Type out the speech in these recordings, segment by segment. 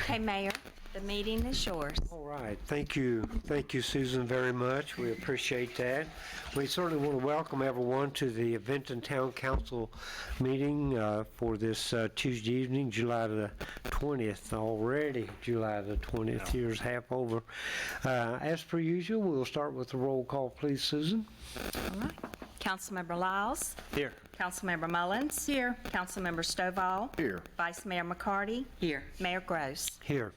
Okay, Mayor, the meeting is yours. All right, thank you, Susan, very much. We appreciate that. We certainly want to welcome everyone to the Benton Town Council meeting for this Tuesday evening, July the 20th. Already July the 20th, year's half over. As per usual, we'll start with the roll call, please, Susan. All right. Councilmember Lyles. Here. Councilmember Mullins. Here. Councilmember Stovall. Here. Vice Mayor McCarty. Here. Mayor Gross. Here.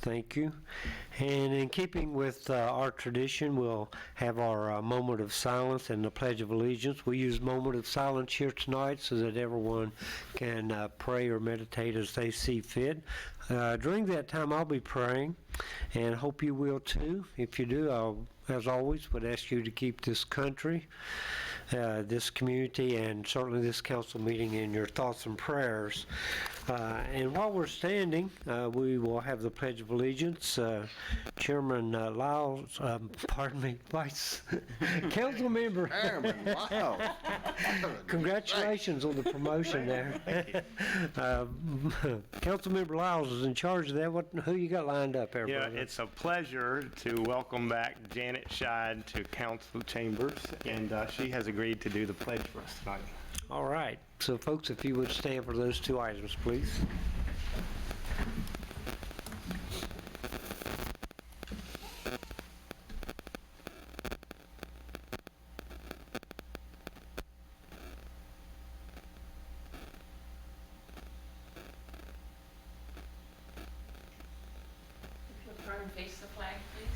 Thank you. And in keeping with our tradition, we'll have our moment of silence and the Pledge of Allegiance. We use moment of silence here tonight so that everyone can pray or meditate as they see fit. During that time, I'll be praying, and hope you will too. If you do, I'll, as always, would ask you to keep this country, this community, and certainly this council meeting in your thoughts and prayers. And while we're standing, we will have the Pledge of Allegiance. Chairman Lyles, pardon me, Vice Council Member. Chairman Lyles. Congratulations on the promotion there. Councilmember Lyles is in charge of that. Who you got lined up there, Yeah, brother? it's a pleasure to welcome back Janet Scheid to council chambers, and she has agreed to do the pledge for us tonight. All right. So, folks, if you would stand for those two items, please. Turn and face the flag, please.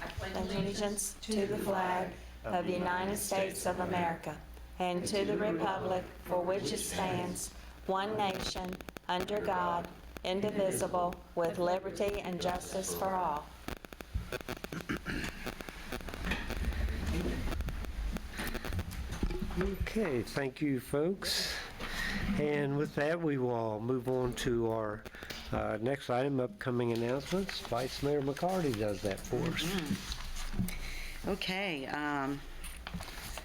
I pledge Allegiance to the flag of the United States of America and to the republic for which it stands, one nation, under God, indivisible, with liberty and justice for all. Okay, thank you, folks. And with that, we will move on to our next item, upcoming announcements. Vice Mayor McCarty does that for us. Okay,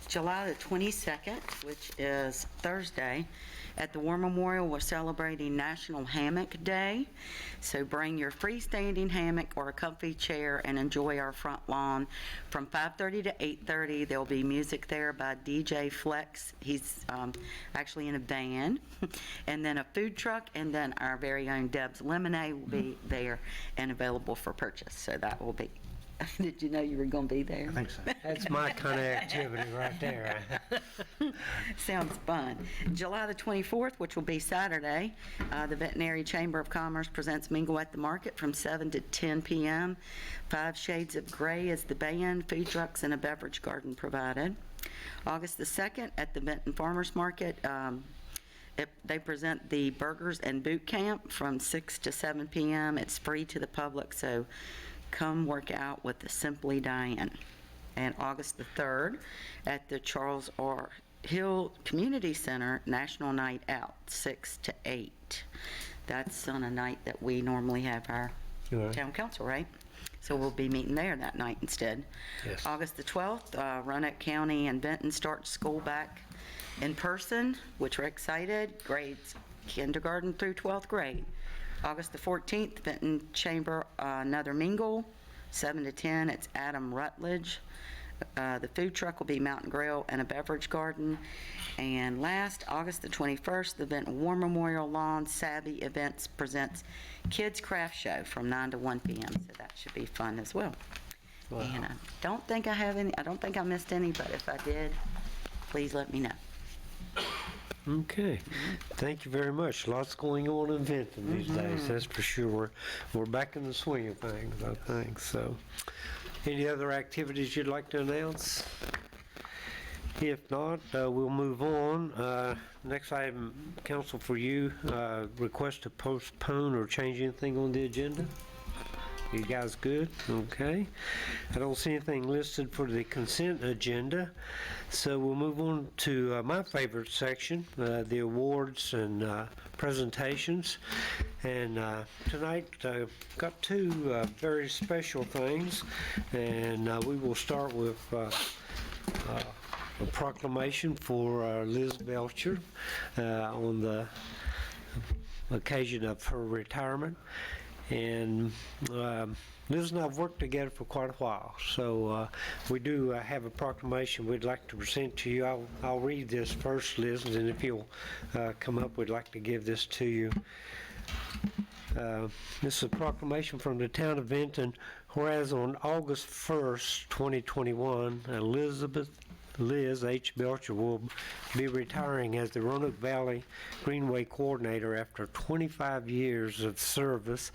July the 22nd, which is Thursday, at the War Memorial, we're celebrating National Hammock Day. So bring your freestanding hammock or a comfy chair and enjoy our front lawn. From 5:30 to 8:30, there'll be music there by DJ Flex. He's actually in a band. And then a food truck, and then our very own Deb's Lemonade will be there and available for purchase. So that will be. Did you know you were going to be there? I think so. That's my kind of activity right there. Sounds fun. July the 24th, which will be Saturday, the Veterinary Chamber of Commerce presents Mingle at the Market from 7 to 10 p.m. 5 Shades of Gray is the band, food trucks, and a beverage garden provided. August the 2nd, at the Benton Farmers Market, they present the Burgers and Boot Camp from 6 to 7 p.m. It's free to the public, so come work out with the Simply Diane. And August the 3rd, at the Charles R. Hill Community Center, National Night Out, 6 to 8. That's on a night that we normally have our Right. town council, right? So we'll be meeting there that night instead. Yes. August the 12th, Roanoke County and Benton start school back in person, which we're excited. Grades kindergarten through 12th grade. August the 14th, Benton Chamber, another mingle, 7 to 10. It's Adam Rutledge. The food truck will be Mountain Grill and a beverage garden. And last, August the 21st, the Benton War Memorial Lawn Savvy Events presents Kids Craft Show from 9 to 1 p.m. So that should be fun as well. Wow. And I don't think I missed any, but if I did, please let me know. Okay, thank you very much. Lots going on in Benton these days, that's for sure. We're back in the swing of things, I think. So, any other activities you'd like to announce? If not, we'll move on. Next item, council, for you, request to postpone or change anything on the agenda? You guys good? Okay. I don't see anything listed for the consent agenda, so we'll move on to my favorite section, the awards and presentations. And tonight, got two very special things, and we will start with a proclamation for Liz Belcher on the occasion of her retirement. And Liz and I have worked together for quite a while, so we do have a proclamation we'd like to present to you. I'll read this first, Liz, and then if you'll come up, we'd like to give this to you. This is a proclamation from the town of Vinton, whereas on August 1st, 2021, Liz H. Belcher will be retiring as the Roanoke Valley Greenway Coordinator after 25 years of service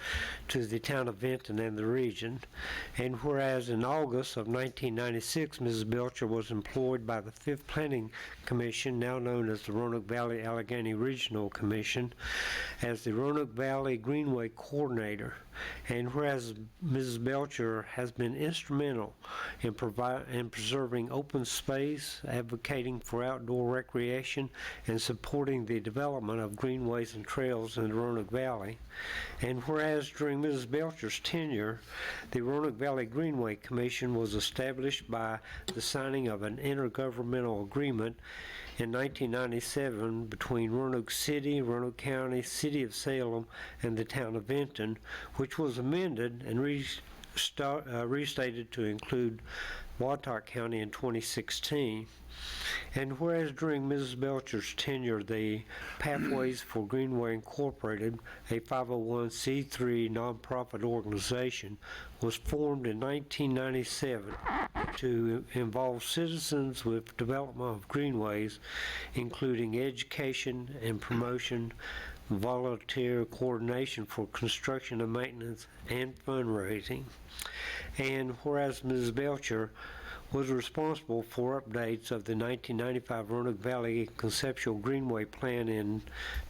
to the town of Vinton and the region. And whereas in August of 1996, Mrs. Belcher was employed by the 5th Planning Commission, now known as the Roanoke Valley Allegheny Regional Commission, as the Roanoke Valley Greenway Coordinator. And whereas Mrs. Belcher has been instrumental in preserving open space, advocating for outdoor recreation, and supporting the development of greenways and trails in the Roanoke Valley. And whereas during Mrs. Belcher's tenure, the Roanoke Valley Greenway Commission was established by the signing of an intergovernmental agreement in 1997 between Roanoke City, Roanoke County, City of Salem, and the town of Vinton, which was amended and restated to include Watauga County in 2016. And whereas during Mrs. Belcher's tenure, the Pathways for Greenway Incorporated, a 501c3 nonprofit organization, was formed in 1997 to involve citizens with development of greenways, including education and promotion, volunteer coordination for construction and maintenance, and fundraising. And whereas Mrs. Belcher was responsible for updates of the 1995 Roanoke Valley Conceptual Greenway Plan in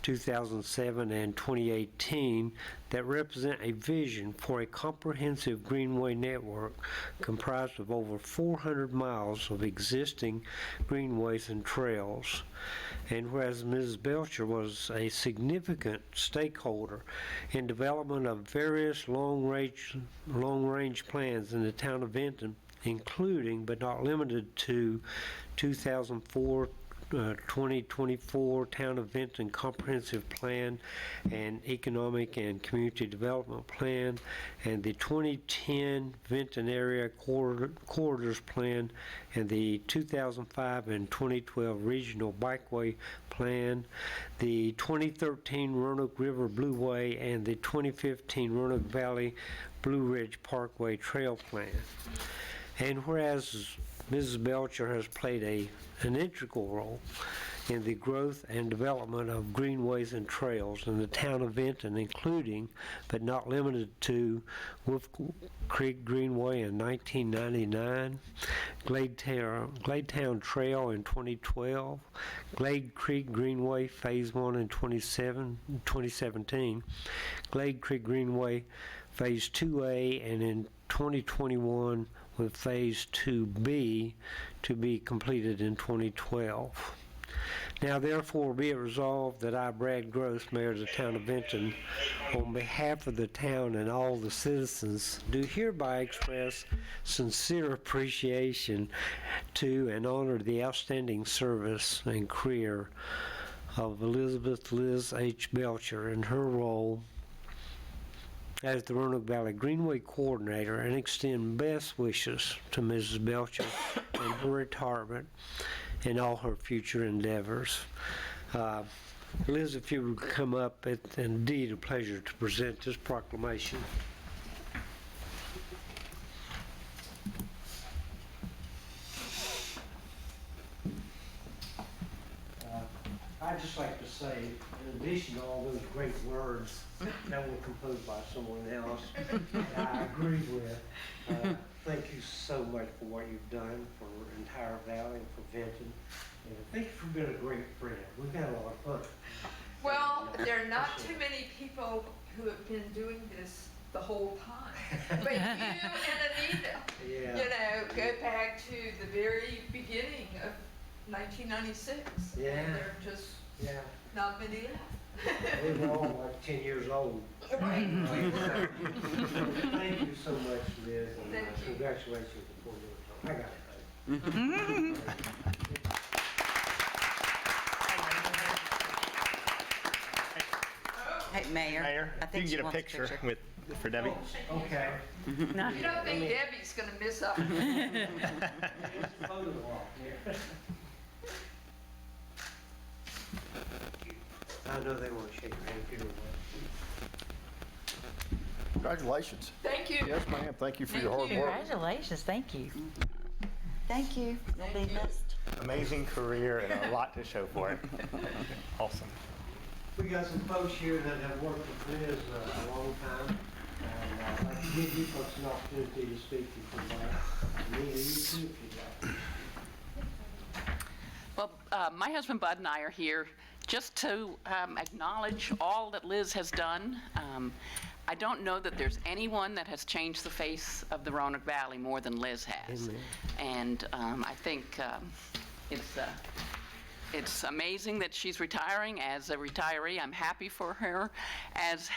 2007 and 2018 that represent a vision for a comprehensive greenway network comprised of over 400 miles of existing greenways and trails. And whereas Mrs. Belcher was a significant stakeholder in development of various long-range plans in the town of Vinton, including but not limited to 2004 Town of Vinton Comprehensive Plan and Economic and Community Development Plan, and the 2010 Vinton Area Corridors Plan, and the 2005 and 2012 Regional Bikeway Plan, the 2013 Roanoke River Blueway, and the 2015 Roanoke Valley Blue Ridge Parkway Trail Plan. And whereas Mrs. Belcher has played an integral role in the growth and development of greenways and trails in the town of Vinton, including but not limited to Wolf Creek Greenway in 1999, Gladetown Trail in 2012, Glade Creek Greenway Phase 1 in 2017, Glade Creek Greenway Phase 2A, and in 2021 with Phase 2B to be completed in 2012. Now therefore be it resolved that I, Brad Gross, Mayor of the town of Vinton, on behalf of the town and all the citizens, do hereby express sincere appreciation to and honor the outstanding service and career of Elizabeth Liz H. Belcher in her role as the Roanoke Valley Greenway Coordinator, and extend best wishes to Mrs. Belcher in her retirement and all her future endeavors. Liz, if you would come up, it's indeed a pleasure to present this proclamation. I'd just like to say, in addition to all those great words that were composed by someone else, that I agree with, thank you so much for what you've done for the entire valley and for Vinton. And thank you for being a great friend. We've had a lot of fun. Well, there are not too many people who have been doing this the whole time. But you and Anita, Yeah. you know, go back to the very beginning of 1996. Yeah. And there are just Yeah. not many left. We were all like 10 years old. Right, we were. Thank you so much, Liz, and Thank you. congratulations before your time. I got it. Hey, Mayor. Mayor, I if think you she can get a wants picture for Debbie. Okay. You don't think Debbie's gonna miss out? I know they want to shake your hand if you don't mind. Congratulations. Thank you. Yes, ma'am. Thank you for your hard work. Congratulations, thank you. Thank you. You'll be missed. Amazing career and a lot to show for it. Awesome. We got some folks here that have worked with Liz a long time, and I'd like to give you folks an opportunity to speak if you'd like. Nina, you too, if you'd like. Well, my husband Bud and I are here just to acknowledge all that Liz has done. I don't know that there's anyone that has changed the face of the Roanoke Valley more than Liz has. And I think it's amazing that she's retiring as a retiree. I'm happy for her. As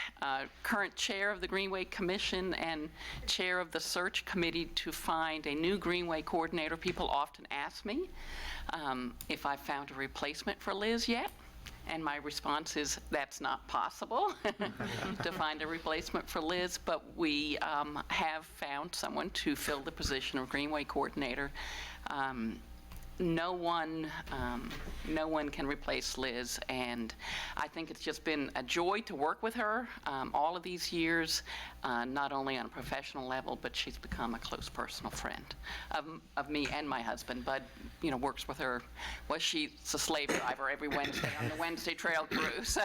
current chair of the Greenway Commission and chair of the search committee to find a new Greenway coordinator, people often ask me if I've found a replacement for Liz yet. And my response is that's not possible to find a replacement for Liz, but we have found someone to fill the position of Greenway coordinator. No one can replace Liz, and I think it's just been a joy to work with her all of these years, not only on a professional level, but she's become a close personal friend of me and my husband. Bud, works with her. Well, she's a slave driver every Wednesday on the Wednesday Trail crew, so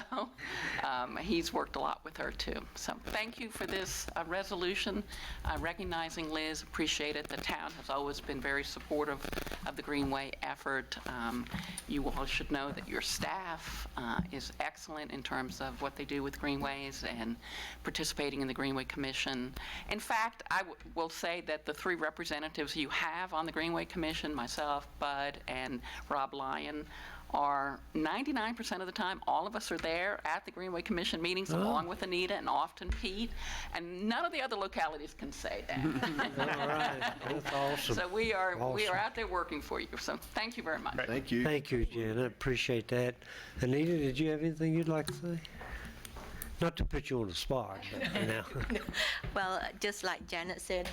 he's worked a lot with her too. So thank you for this resolution recognizing Liz. Appreciate it. The town has always been very supportive of the Greenway effort. You all should know that your staff is excellent in terms of what they do with Greenways and participating in the Greenway Commission. In fact, I will say that the 3 representatives you have on the Greenway Commission, myself, Bud, and Rob Lyon, are 99% of the time, all of us are there at the Greenway Commission meetings, along with Anita and often Pete, and none of the other localities can say that. All right, that's awesome. So we are Awesome. out there working for you. So thank you very much. Thank you. Thank you, Janet. Appreciate that. Anita, did you have anything you'd like to say? Not to put you on the spot, but Well, just like Janet said,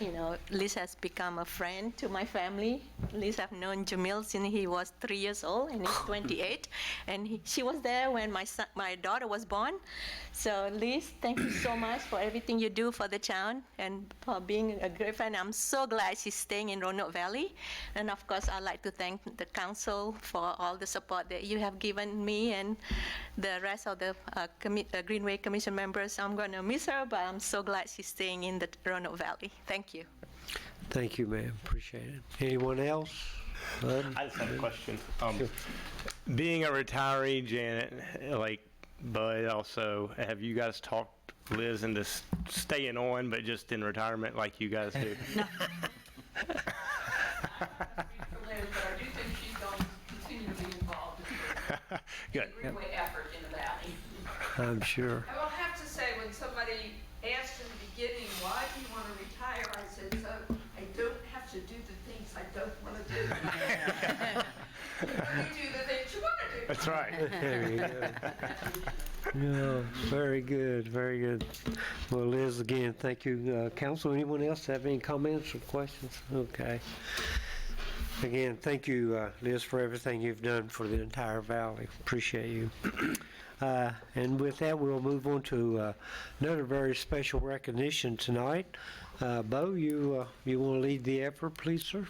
Liz has become a friend to my family. Liz have known Jamil since he was 3 years old and he's 28. And she was there when my daughter was born. So Liz, thank you so much for everything you do for the town and for being a great friend. I'm so glad she's staying in Roanoke Valley. And of course, I'd like to thank the council for all the support that you have given me and the rest of the Greenway Commission members. I'm going to miss her, but I'm so glad she's staying in the Roanoke Valley. Thank you. thank you, ma'am. Appreciate it. Anyone else? Bud? I just have a question. Being a retiree, Janet, like Bud also, have you guys talked Liz into staying on, but just in retirement like you guys do? But I do think she's going to continue to be involved in Good. the Greenway effort in the valley. I'm sure. I will have to say, when somebody asked in the beginning, why do you want to retire? I said, so I don't have to do the things I don't want to do. You do the things you want to do. That's right. There you go. Yeah, very good, very good. Well, Liz, again, thank you. Council, anyone else have any comments or questions? Okay. Again, thank you, Liz, for everything you've done for the entire valley. Appreciate you. And with that, we'll move on to another very special recognition tonight. Bo, you want to lead the effort, please, sir?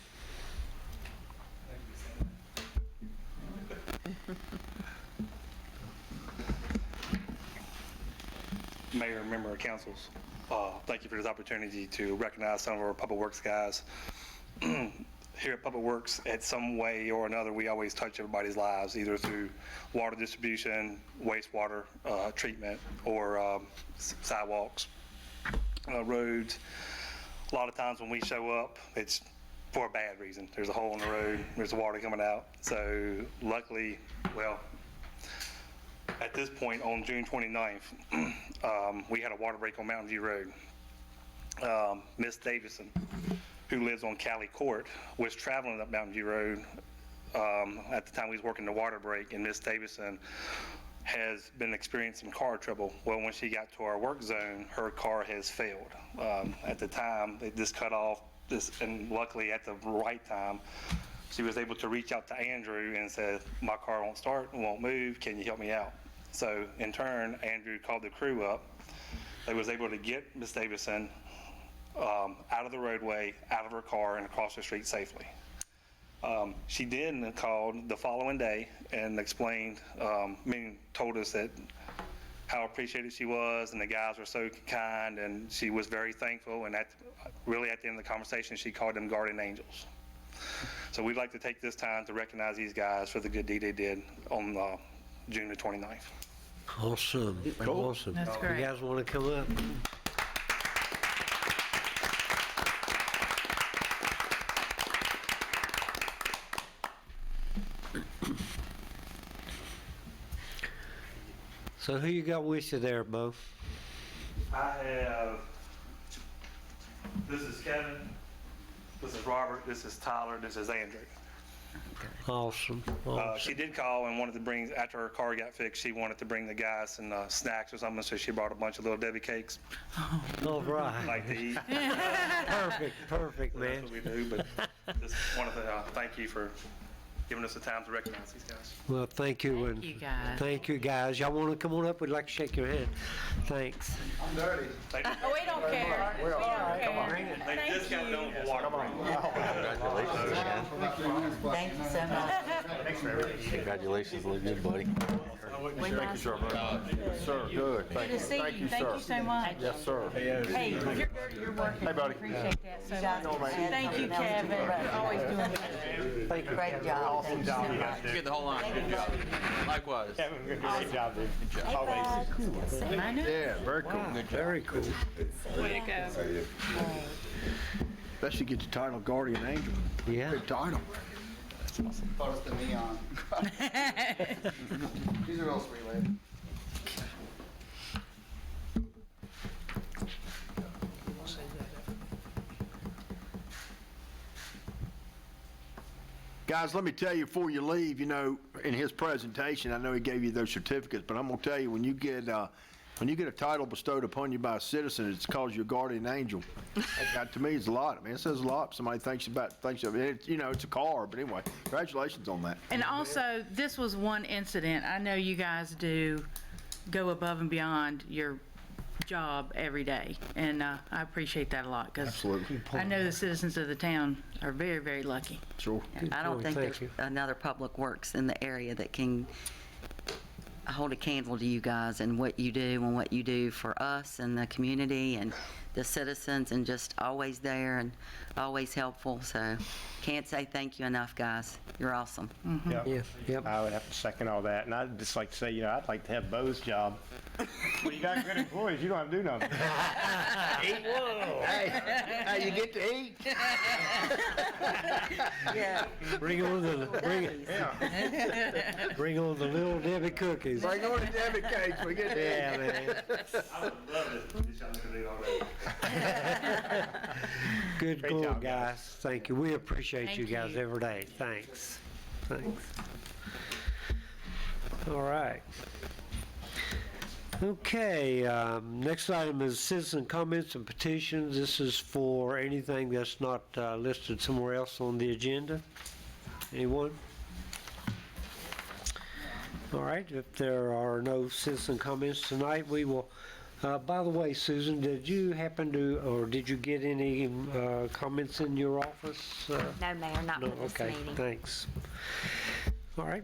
Mayor and member of councils, thank you for this opportunity to recognize some of our Public Works guys. Here at Public Works, at some way or another, we always touch everybody's lives, either through water distribution, wastewater treatment, or sidewalks, roads. A lot of times when we show up, it's for a bad reason. There's a hole in the road, there's water coming out. So luckily, well, at this point on June 29th, we had a water break on Mountain View Road. Miss Davison, who lives on Cali Court, was traveling up Mountain View Road at the time we was working the water break, and Miss Davison has been experiencing car trouble. Well, when she got to our work zone, her car has failed. At the time, it just cut off this, and luckily at the right time, she was able to reach out to Andrew and said, my car won't start, it won't move, can you help me out? So in turn, Andrew called the crew up. They was able to get Ms. Davison out of the roadway, out of her car, and across the street safely. She then called the following day and explained, told us that how appreciated she was, and the guys were so kind, and she was very thankful. And really at the end of the conversation, she called them guardian angels. So we'd like to take this time to recognize these guys for the good deed they did on June the 29th. Awesome. Awesome. That's great. You guys want to come up? So who you got with you there, Bo? I have, this is Kevin, this is Robert, this is Tyler, this is Andrew. Awesome. She Awesome. did call and wanted to bring, after her car got fixed, she wanted to bring the guys some snacks or something, so she brought a bunch of little Debbie cakes, All right. like to eat. Perfect, man. That's what we do, but just wanted to thank you for giving us the time to recognize these guys. Well, thank you. Thank you, guys. Thank you, guys. Y'all want to come on up? We'd like to shake your hand. Thanks. I'm dirty. Thank you. Oh, we don't care. We don't care. They just got done with water break. Thank you so much. Congratulations, look good, buddy. Thank you, sir. Sir, good. Thank you. Thank you, Thank sir. you so much. Yes, sir. Hey, if you're dirty, you're working. Hey, buddy. Appreciate that so much. Thank you, Kevin, for always doing that. Thank you. Great job. Awesome job you guys You did. get the whole line. Good job. Likewise. Kevin, great job, dude. Always. I know. Yeah, very cool. Very cool. Way to go. Especially get the title Guardian Angel. Yeah. Good title. Thought it's the neon. She's a real sweet lady. Guys, let me tell you before you leave, in his presentation, I know he gave you those certificates, but I'm gonna tell you, when you get a title bestowed upon you by a citizen, it's called your guardian angel. That, to me, is a lot. I mean, it says a lot. Somebody thinks of it. It's a car, but anyway, congratulations on that. And also, this was one incident. I know you guys do go above and beyond your job every day, and I appreciate that a lot, because Absolutely. I know the citizens of the town are very, very lucky. Sure. I don't point. think Thank there's you. another public works in the area that can hold a candle to you guys and what you do and what you do for us and the community and the citizens, and just always there and always helpful. So can't say thank you enough, guys. You're awesome. Yes, yep. I would have to second all that, and I'd just like to say, I'd like to have Bo's job. When you got good employees, you don't have to do nothing. Hey, you get to eat? Yeah. Bring on the little Debbie cookies. Bring on the Debbie cakes, we get to eat. Yeah, man. I would love to get y'all to do already. Good Great going, job, guys. guys. Thank you. We appreciate Thank you guys you. every day. Thanks. Thanks. All right. Okay, next item is citizen comments and petitions. This is for anything that's not listed somewhere else on the agenda. Anyone? All right, if there are no citizen comments tonight, we will, by the way, Susan, did you happen to, or did you get any comments in your office? No, Mayor, not No, for this okay, meeting. thanks. All right,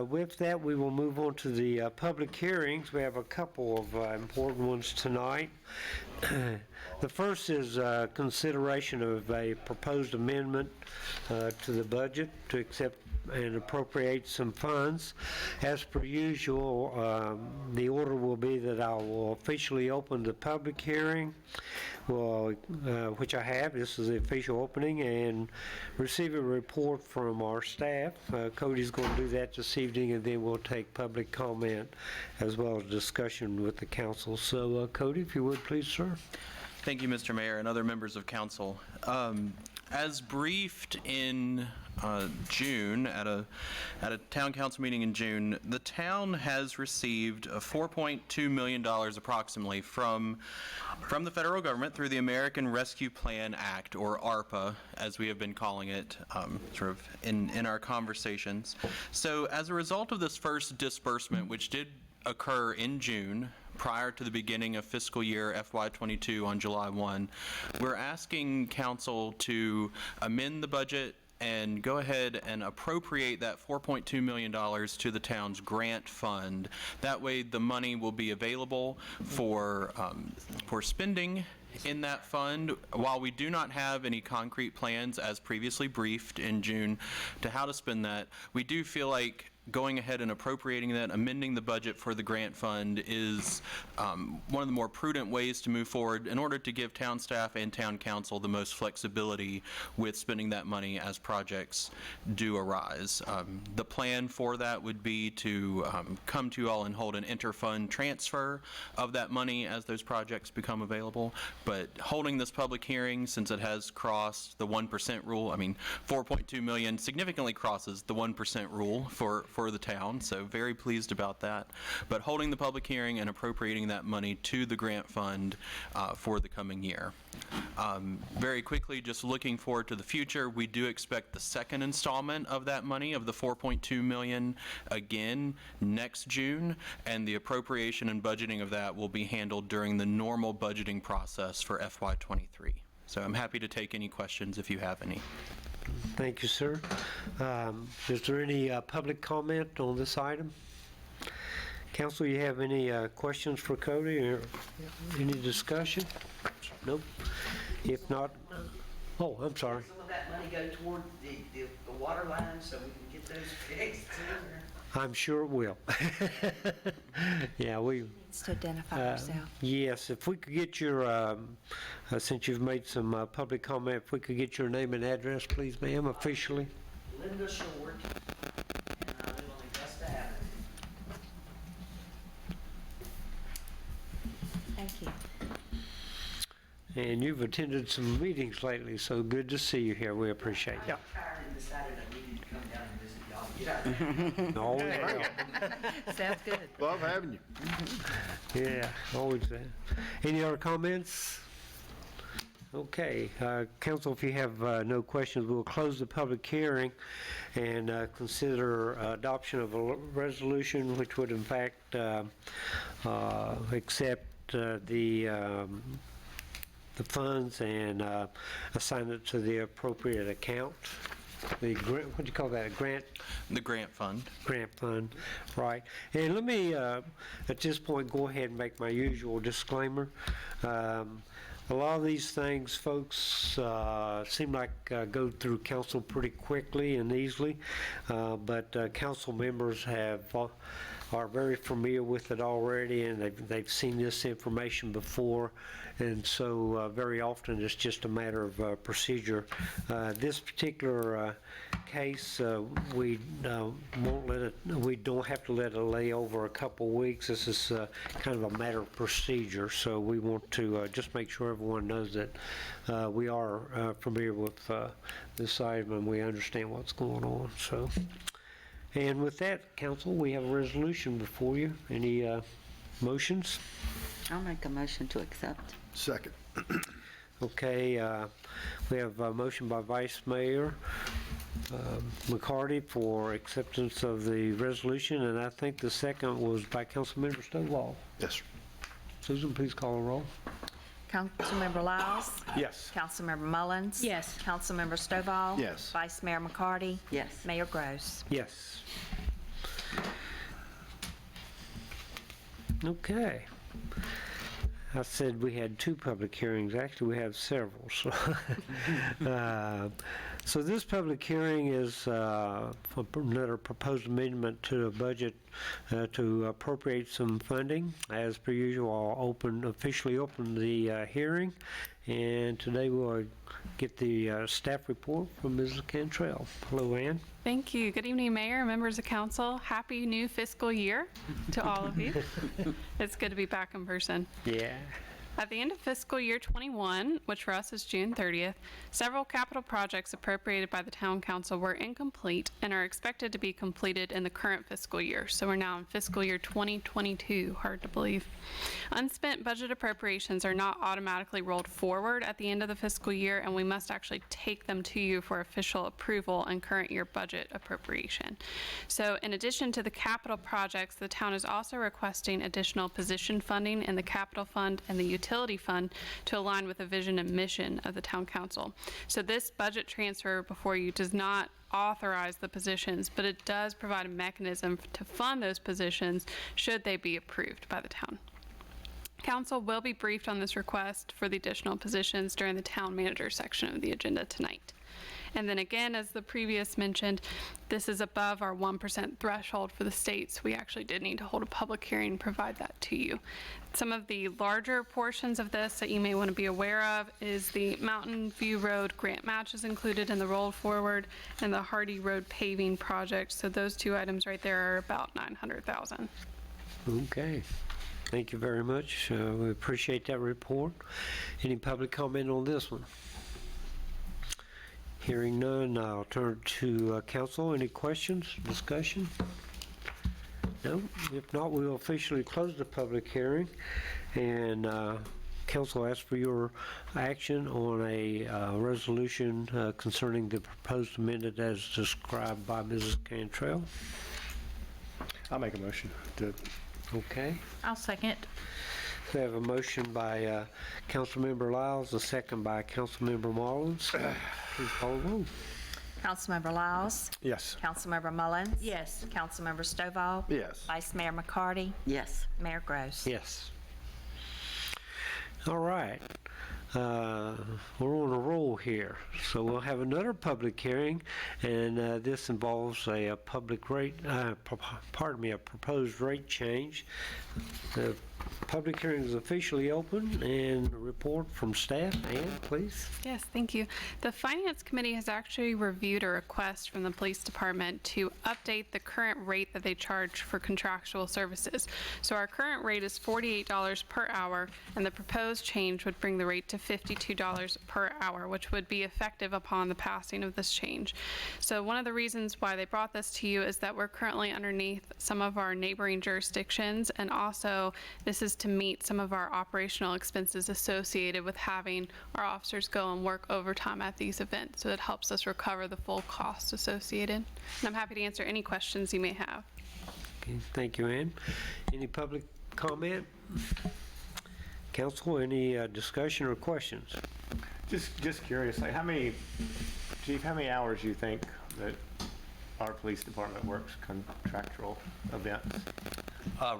with that, we will move on to the public hearings. We have a couple of important ones tonight. The first is consideration of a proposed amendment to the budget to accept and appropriate some funds. As per usual, the order will be that I will officially open the public hearing, which I have. This is the official opening, and receive a report from our staff. Cody's going to do that this evening, and then we'll take public comment as well as discussion with the council. So, Cody, if you would, please, sir. Thank you, Mr. Mayor, and other members of council. As briefed in June, at a town council meeting in June, the town has received $4.2 million approximately from the federal government through the American Rescue Plan Act, or ARPA, as we have been calling it, sort of in our conversations. So as a result of this first disbursement, which did occur in June, prior to the beginning of fiscal year FY22 on July 1, we're asking council to amend the budget and go ahead and appropriate that $4.2 million to the town's grant fund. That way the money will be available for spending in that fund. While we do not have any concrete plans, as previously briefed in June, to how to spend that, we do feel like going ahead and appropriating that, amending the budget for the grant fund is one of the more prudent ways to move forward in order to give town staff and town council the most flexibility with spending that money as projects do arise. The plan for that would be to come to you all and hold an inter-fund transfer of that money as those projects become available. But holding this public hearing, since it has crossed the 1% rule, I mean, $4.2 million significantly crosses the 1% rule for the town, so very pleased about that. But holding the public hearing and appropriating that money to the grant fund for the coming year. Very quickly, just looking forward to the future, we do expect the second installment of that money, of the $4.2 million, again next June, and the appropriation and budgeting of that will be handled during the normal budgeting process for FY23. So I'm happy to take any questions if you have any. Thank you, sir. Is there any public comment on this item? Council, you have any questions for Cody or any discussion? Nope. If not, oh, I'm sorry. Some of that money go toward the water lines so we can get those fixed sooner. I'm sure it will. Yeah, we. Needs to identify yourself. Yes, if we could get your, since you've made some public comment, if we could get your name and address, please, ma'am, officially. Linda Short, and I live on Augusta Avenue. Thank you. And you've attended some meetings lately, so good to see you here. We appreciate it. I retired and decided I needed to come down and visit y'all. Always welcome. Sounds good. Love having you. Yeah, always that. Any other comments? Okay, council, if you have no questions, we'll close the public hearing and consider adoption of a resolution which would in fact accept the funds and assign it to the appropriate account. The grant, what do you call that, a grant? The grant fund. Grant fund, right. And let me, at this point, go ahead and make my usual disclaimer. A lot of these things, folks, seem like go through council pretty quickly and easily, but council members are very familiar with it already, and they've seen this information before, and so very often it's just a matter of procedure. This particular case, we won't let it. We don't have to let it lay over a couple weeks. This is kind of a matter of procedure, so we want to just make sure everyone knows that we are familiar with this item and we understand what's going on. So. And with that, council, we have a resolution before you. Any motions? I'll make a motion to accept. Second. Okay, we have a motion by Vice Mayor McCarty for acceptance of the resolution, and I think the second was by Councilmember Stovall. Yes, sir. Susan, please call a roll. Councilmember Lyles? Yes. Councilmember Mullins? Yes. Councilmember Stovall? Yes. Vice Mayor McCarty? Yes. Mayor Gross? Yes. Okay. I said we had two public hearings. Actually, we have several. So, so this public hearing is for another proposed amendment to a budget to appropriate some funding. As per usual, I'll officially open the hearing, and today we'll get the staff report from Mrs. Cantrell. Hello, Ann. Thank you. Good evening, Mayor, members of council. Happy new fiscal year to all of you. It's good to be back in person. Yeah. At the end of fiscal year 21, which for us is June 30th, several capital projects appropriated by the Town Council were incomplete and are expected to be completed in the current fiscal year. So we're now in fiscal year 2022, hard to believe. Unspent budget appropriations are not automatically rolled forward at the end of the fiscal year, and we must actually take them to you for official approval and current year budget appropriation. So in addition to the capital projects, the town is also requesting additional position funding in the capital fund and the utility fund to align with the vision and mission of the Town Council. So this budget transfer before you does not authorize the positions, but it does provide a mechanism to fund those positions should they be approved by the town. Council will be briefed on this request for the additional positions during the town manager section of the agenda tonight. And then again, as the previous mentioned, this is above our 1% threshold for the state, so we actually did need to hold a public hearing and provide that to you. Some of the larger portions of this that you may want to be aware of is the Mountain View Road grant match is included in the roll forward, and the Hardy Road paving project. So those two items right there are about $900,000. Okay. Thank you very much. We appreciate that report. Any public comment on this one? Hearing none, I'll turn to council. Any questions, discussion? No? If not, we'll officially close the public hearing, and council asks for your action on a resolution concerning the proposed amendment as described by Mrs. Cantrell. I'll make a motion to. Okay. I'll second. We have a motion by Councilmember Lyles, a second by Councilmember Mullins. Please call the roll. Councilmember Lyles? Yes. Councilmember Mullins? Yes. Councilmember Stovall? Yes. Vice Mayor McCarty? Yes. Mayor Gross? Yes. All right. We're on a roll here. So we'll have another public hearing, and this involves a public rate, a proposed rate change. The public hearing is officially open, and a report from staff. Ann, please. Yes, thank you. The Finance Committee has actually reviewed a request from the Police Department to update the current rate that they charge for contractual services. So our current rate is $48 per hour, and the proposed change would bring the rate to $52 per hour, which would be effective upon the passing of this change. So one of the reasons why they brought this to you is that we're currently underneath some of our neighboring jurisdictions, and also this is to meet some of our operational expenses associated with having our officers go and work overtime at these events. So it helps us recover the full cost associated. And I'm happy to answer any questions you may have. Okay, thank you, Ann. Any public comment? Council, any discussion or questions? Just curious, like Chief, how many hours do you think that our police department works contractual events?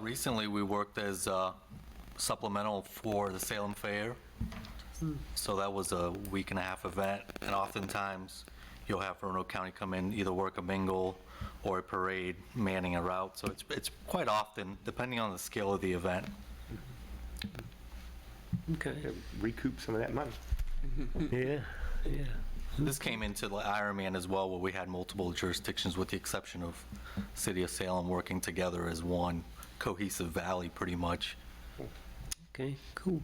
Recently, we worked as supplemental for the Salem Fair. So that was a week-and-a-half event, and oftentimes you'll have Roanoke County come in, either work a bingo or a parade, manning a route. So it's quite often, depending on the scale of the event. Okay. To recoup some of that money. Yeah, yeah. This came into the Ironman as well, where we had multiple jurisdictions with the exception of City of Salem working together as one cohesive valley pretty much. Okay, cool.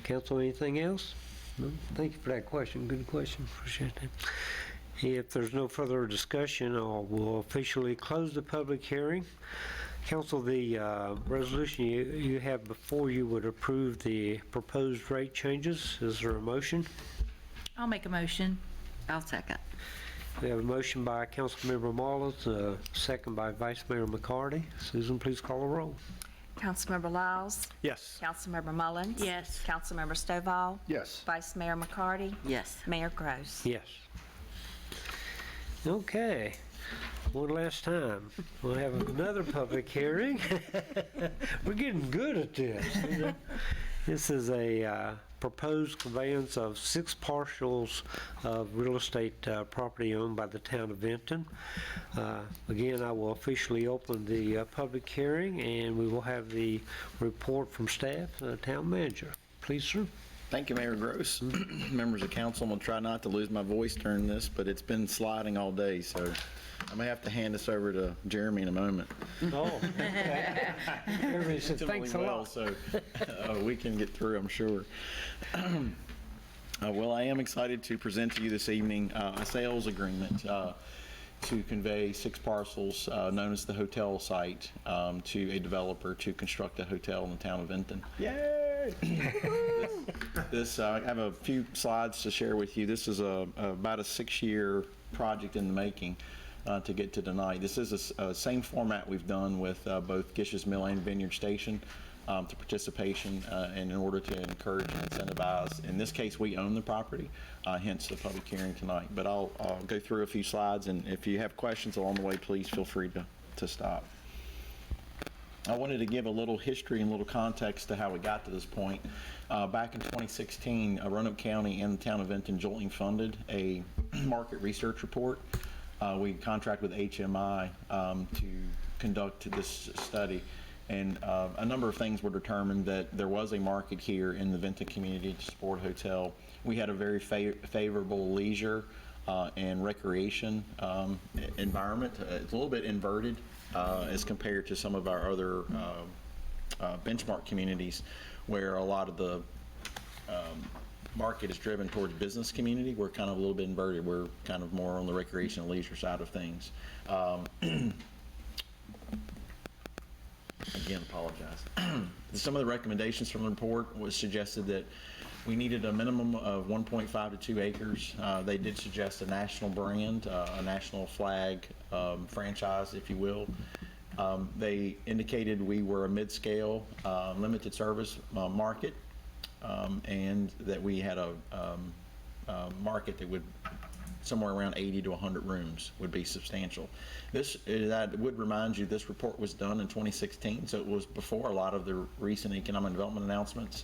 Council, anything else? No? Thank you for that question. Good question. Appreciate that. If there's no further discussion, we'll officially close the public hearing. Council, the resolution you have before you would approve the proposed rate changes. Is there a motion? I'll make a motion. I'll second. We have a motion by Councilmember Mullins, a second by Vice Mayor McCarty. Susan, please call the roll. Councilmember Lyles? Yes. Councilmember Mullins? Yes. Councilmember Stovall? Yes. Vice Mayor McCarty? Yes. Mayor Gross? Yes. Okay. One last time. We'll have another public hearing. We're getting good at this. You know? This is a proposed conveyance of 6 parcels of real estate property owned by the town of Vinton. Again, I will officially open the public hearing, and we will have the report from staff and the town manager. Please, sir. Thank you, Mayor Gross. Members of council, I'm going to try not to lose my voice during this, but it's been sliding all day, so I may have to hand this over to Jeremy in a moment. Oh, okay. Everybody said, Doing thanks a really well, lot. So we can get through, I'm sure. Well, I am excited to present to you this evening a sales agreement to convey 6 parcels known as the hotel site to a developer to construct a hotel in the town of Vinton. Yay! I have a few slides to share with you. This is about a 6-year project in the making to get to tonight. This is a same format we've done with both Gish's Mill and Vineyard Station to participation and in order to encourage and incentivize. In this case, we own the property, hence the public hearing tonight. But I'll go through a few slides, and if you have questions along the way, please feel free to stop. I wanted to give a little history and a little context to how we got to this point. Back in 2016, Roanoke County and the town of Vinton jointly funded a market research report. We contracted with HMI to conduct this study. And a number of things were determined that there was a market here in the Vinton community to support a hotel. We had a very favorable leisure and recreation environment. It's a little bit inverted as compared to some of our other benchmark communities where a lot of the market is driven towards business community. We're kind of a little bit inverted. We're kind of more on the recreation and leisure side of things. Again, apologize. Some of the recommendations from the report was suggested that we needed a minimum of 1.5 to 2 acres. They did suggest a national brand, a national flag franchise, if you will. They indicated we were a mid-scale, limited service market, and that we had a market that would somewhere around 80 to 100 rooms would be substantial. I would remind you, this report was done in 2016, so it was before a lot of the recent economic development announcements.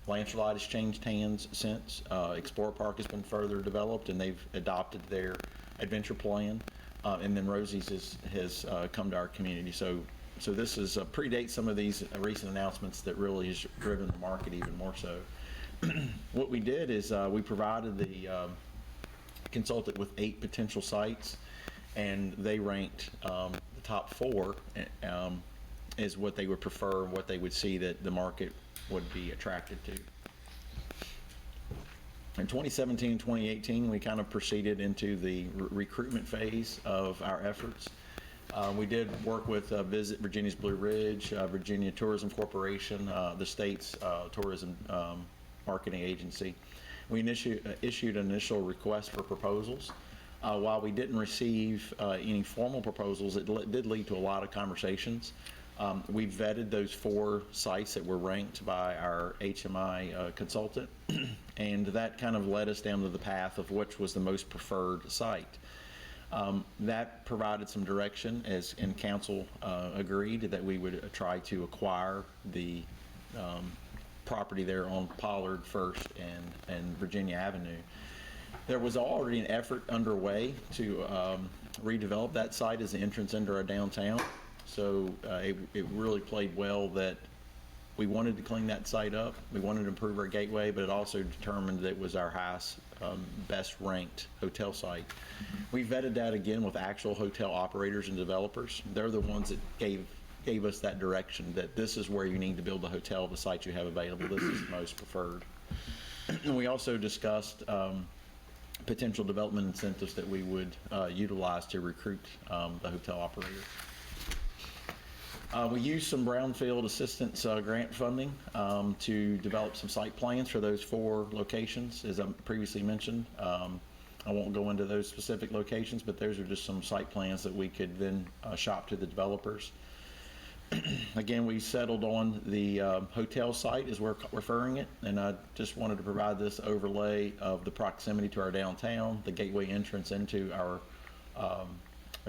Lancelot has changed hands since. Explorer Park has been further developed, and they've adopted their adventure plan. And then Rosie's has come to our community. So this is predates some of these recent announcements that really has driven the market even more so. What we did is we provided the consultant with 8 potential sites, and they ranked the top 4 is what they would prefer, what they would see that the market would be attracted to. In 2017 and 2018, we kind of proceeded into the recruitment phase of our efforts. We did work with Visit Virginia's Blue Ridge, Virginia Tourism Corporation, the state's tourism marketing agency. We issued an initial request for proposals. While we didn't receive any formal proposals, it did lead to a lot of conversations. We vetted those 4 sites that were ranked by our HMI consultant, and that kind of led us down to the path of which was the most preferred site. That provided some direction, and council agreed that we would try to acquire the property there on Pollard First and Virginia Avenue. There was already an effort underway to redevelop that site as the entrance into our downtown. So it really played well that we wanted to clean that site up. We wanted to improve our gateway, but it also determined that it was our highest, best ranked hotel site. We vetted that again with actual hotel operators and developers. They're the ones that gave us that direction, that this is where you need to build a hotel, the site you have available. This is the most preferred. And we also discussed potential development incentives that we would utilize to recruit the hotel operator. We used some brownfield assistance grant funding to develop some site plans for those 4 locations, as I previously mentioned. I won't go into those specific locations, but those are just some site plans that we could then shop to the developers. Again, we settled on the hotel site, as we're referring it, and I just wanted to provide this overlay of the proximity to our downtown, the gateway entrance into our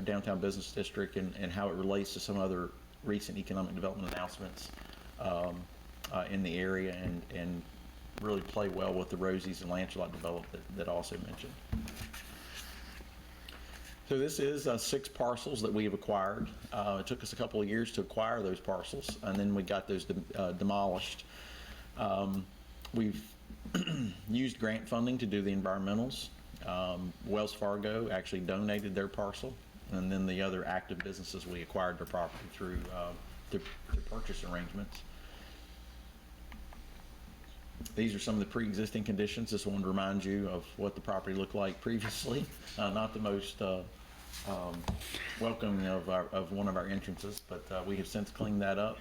downtown business district, and how it relates to some other recent economic development announcements in the area, and really play well with the Rosie's and Lancelot development that also mentioned. So this is 6 parcels that we have acquired. It took us a couple of years to acquire those parcels, and then we got those demolished. We've used grant funding to do the environmentals. Wells Fargo actually donated their parcel, and then the other active businesses, we acquired their property through purchase arrangements. These are some of the pre-existing conditions. Just wanted to remind you of what the property looked like previously. Not the most welcoming of one of our entrances, but we have since cleaned that up,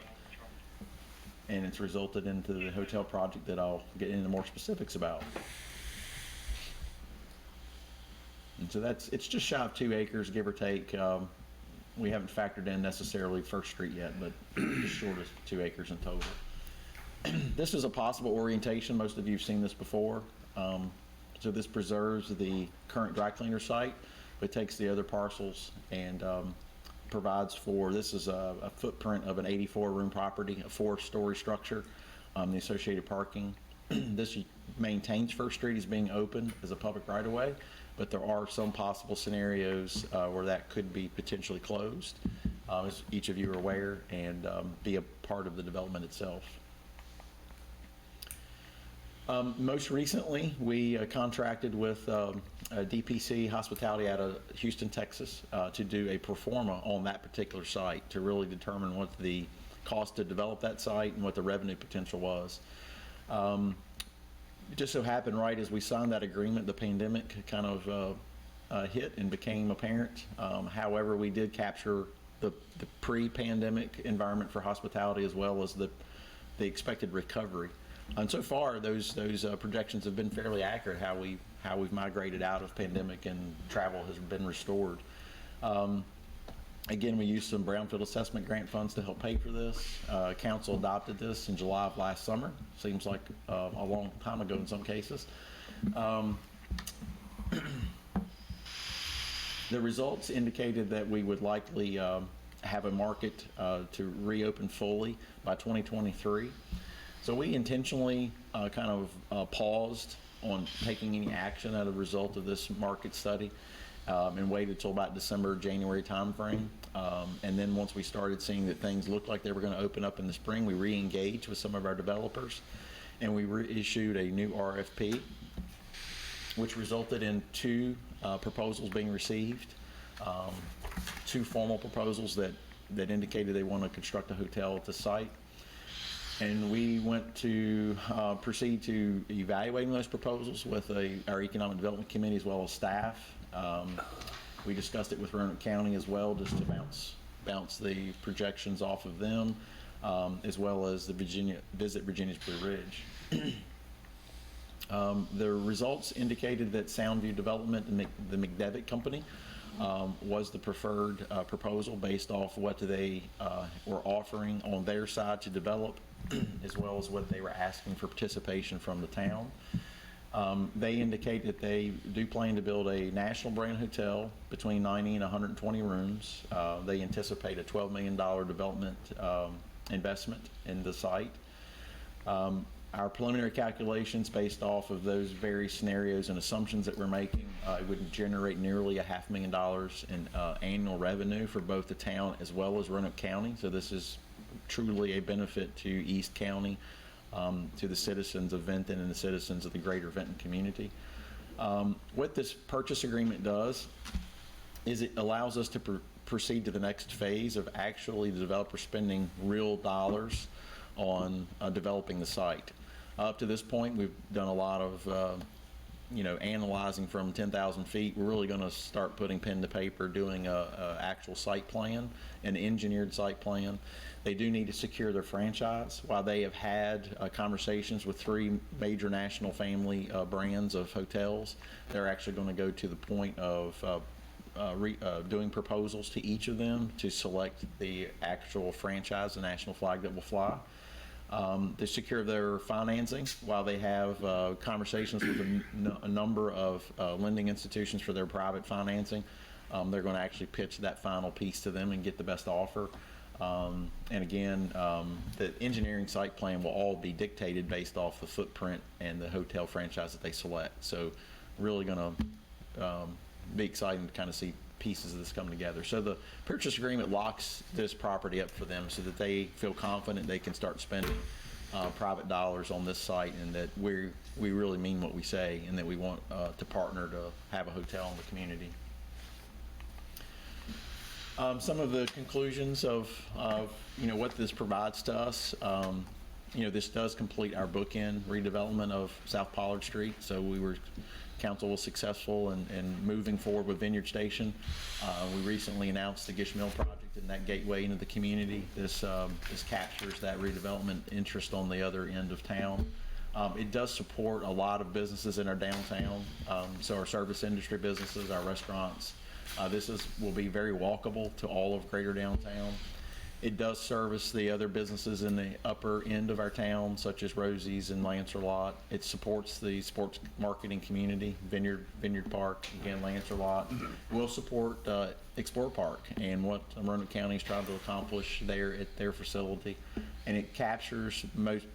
and it's resulted into the hotel project that I'll get into more specifics about. And so it's just shy of 2 acres, give or take. We haven't factored in necessarily First Street yet, but just short of 2 acres in total. This is a possible orientation. Most of you have seen this before. So this preserves the current dry cleaner site, but takes the other parcels and provides for, this is a footprint of an 84-room property, a 4-story structure, the associated parking. This maintains First Street as being open as a public right-of-way, but there are some possible scenarios where that could be potentially closed, as each of you are aware, and be a part of the development itself. Most recently, we contracted with DPC Hospitality out of Houston, Texas, to do a pro forma on that particular site to really determine what the cost to develop that site and what the revenue potential was. It just so happened right as we signed that agreement, the pandemic kind of hit and became apparent. However, we did capture the pre-pandemic environment for hospitality as well as the expected recovery. And so far, those projections have been fairly accurate. How we've migrated out of pandemic and travel has been restored. Again, we used some brownfield assessment grant funds to help pay for this. Council adopted this in July of last summer. Seems like a long time ago in some cases. The results indicated that we would likely have a market to reopen fully by 2023. So we intentionally kind of paused on taking any action as a result of this market study and waited till about December, January timeframe. And then once we started seeing that things looked like they were going to open up in the spring, we re-engaged with some of our developers and we issued a new RFP, which resulted in 2 proposals being received, 2 formal proposals that indicated they want to construct a hotel at the site. And we went to proceed to evaluating those proposals with our Economic Development Committee as well as staff. We discussed it with Roanoke County as well, just to bounce the projections off of them, as well as the Visit Virginia's Blue Ridge. The results indicated that Soundview Development and the McDevitt Company was the preferred proposal based off what they were offering on their side to develop, as well as what they were asking for participation from the town. They indicate that they do plan to build a national brand hotel between 90 and 120 rooms. They anticipate a $12 million development investment in the site. Our preliminary calculations based off of those various scenarios and assumptions that we're making, it would generate nearly $500,000 in annual revenue for both the town as well as Roanoke County. So this is truly a benefit to East County, to the citizens of Vinton and the citizens of the greater Vinton community. What this purchase agreement does is it allows us to proceed to the next phase of actually the developer spending real dollars on developing the site. Up to this point, we've done a lot of analyzing from 10,000 feet. We're really going to start putting pen to paper, doing a actual site plan, an engineered site plan. They do need to secure their franchise. While they have had conversations with 3 major national family brands of hotels, they're actually going to go to the point of doing proposals to each of them to select the actual franchise, the national flag that will fly. To secure their financing, while they have conversations with a number of lending institutions for their private financing, they're going to actually pitch that final piece to them and get the best offer. And again, the engineering site plan will all be dictated based off the footprint and the hotel franchise that they select. So really going to be exciting to kind of see pieces of this come together. So the purchase agreement locks this property up for them so that they feel confident they can start spending private dollars on this site, and that we really mean what we say, and that we want to partner to have a hotel in the community. Some of the conclusions of what this provides to us. This does complete our bookend redevelopment of South Pollard Street. So council was successful in moving forward with Vineyard Station. We recently announced the Gish Mill project and that gateway into the community. This captures that redevelopment interest on the other end of town. It does support a lot of businesses in our downtown. So our service industry businesses, our restaurants. This will be very walkable to all of greater downtown. It does service the other businesses in the upper end of our town, such as Rosie's and Lancerlot. It supports the sports marketing community, Vineyard Park, again, Lancerlot. We'll support Explore Park and what Roanoke County is trying to accomplish there at their facility. And it captures,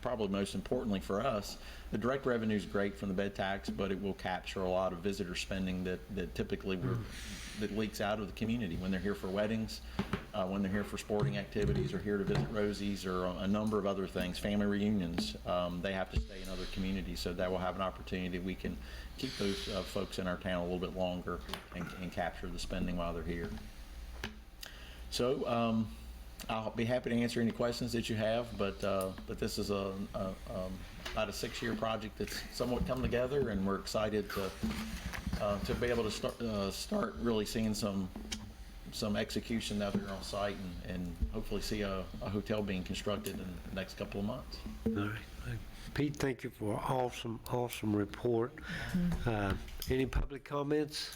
probably most importantly for us, the direct revenue is great from the bed tax, but it will capture a lot of visitor spending that typically that leaks out of the community when they're here for weddings, when they're here for sporting activities, or here to visit Rosie's, or a number of other things, family reunions. They have to stay in other communities, so that will have an opportunity. We can keep those folks in our town a little bit longer and capture the spending while they're here. So I'll be happy to answer any questions that you have, but this is about a 6-year project that's somewhat come together, and we're excited to be able to start really seeing some execution out there on site, and hopefully see a hotel being constructed in the next couple of months. All right. Pete, thank you for an awesome report. Any public comments?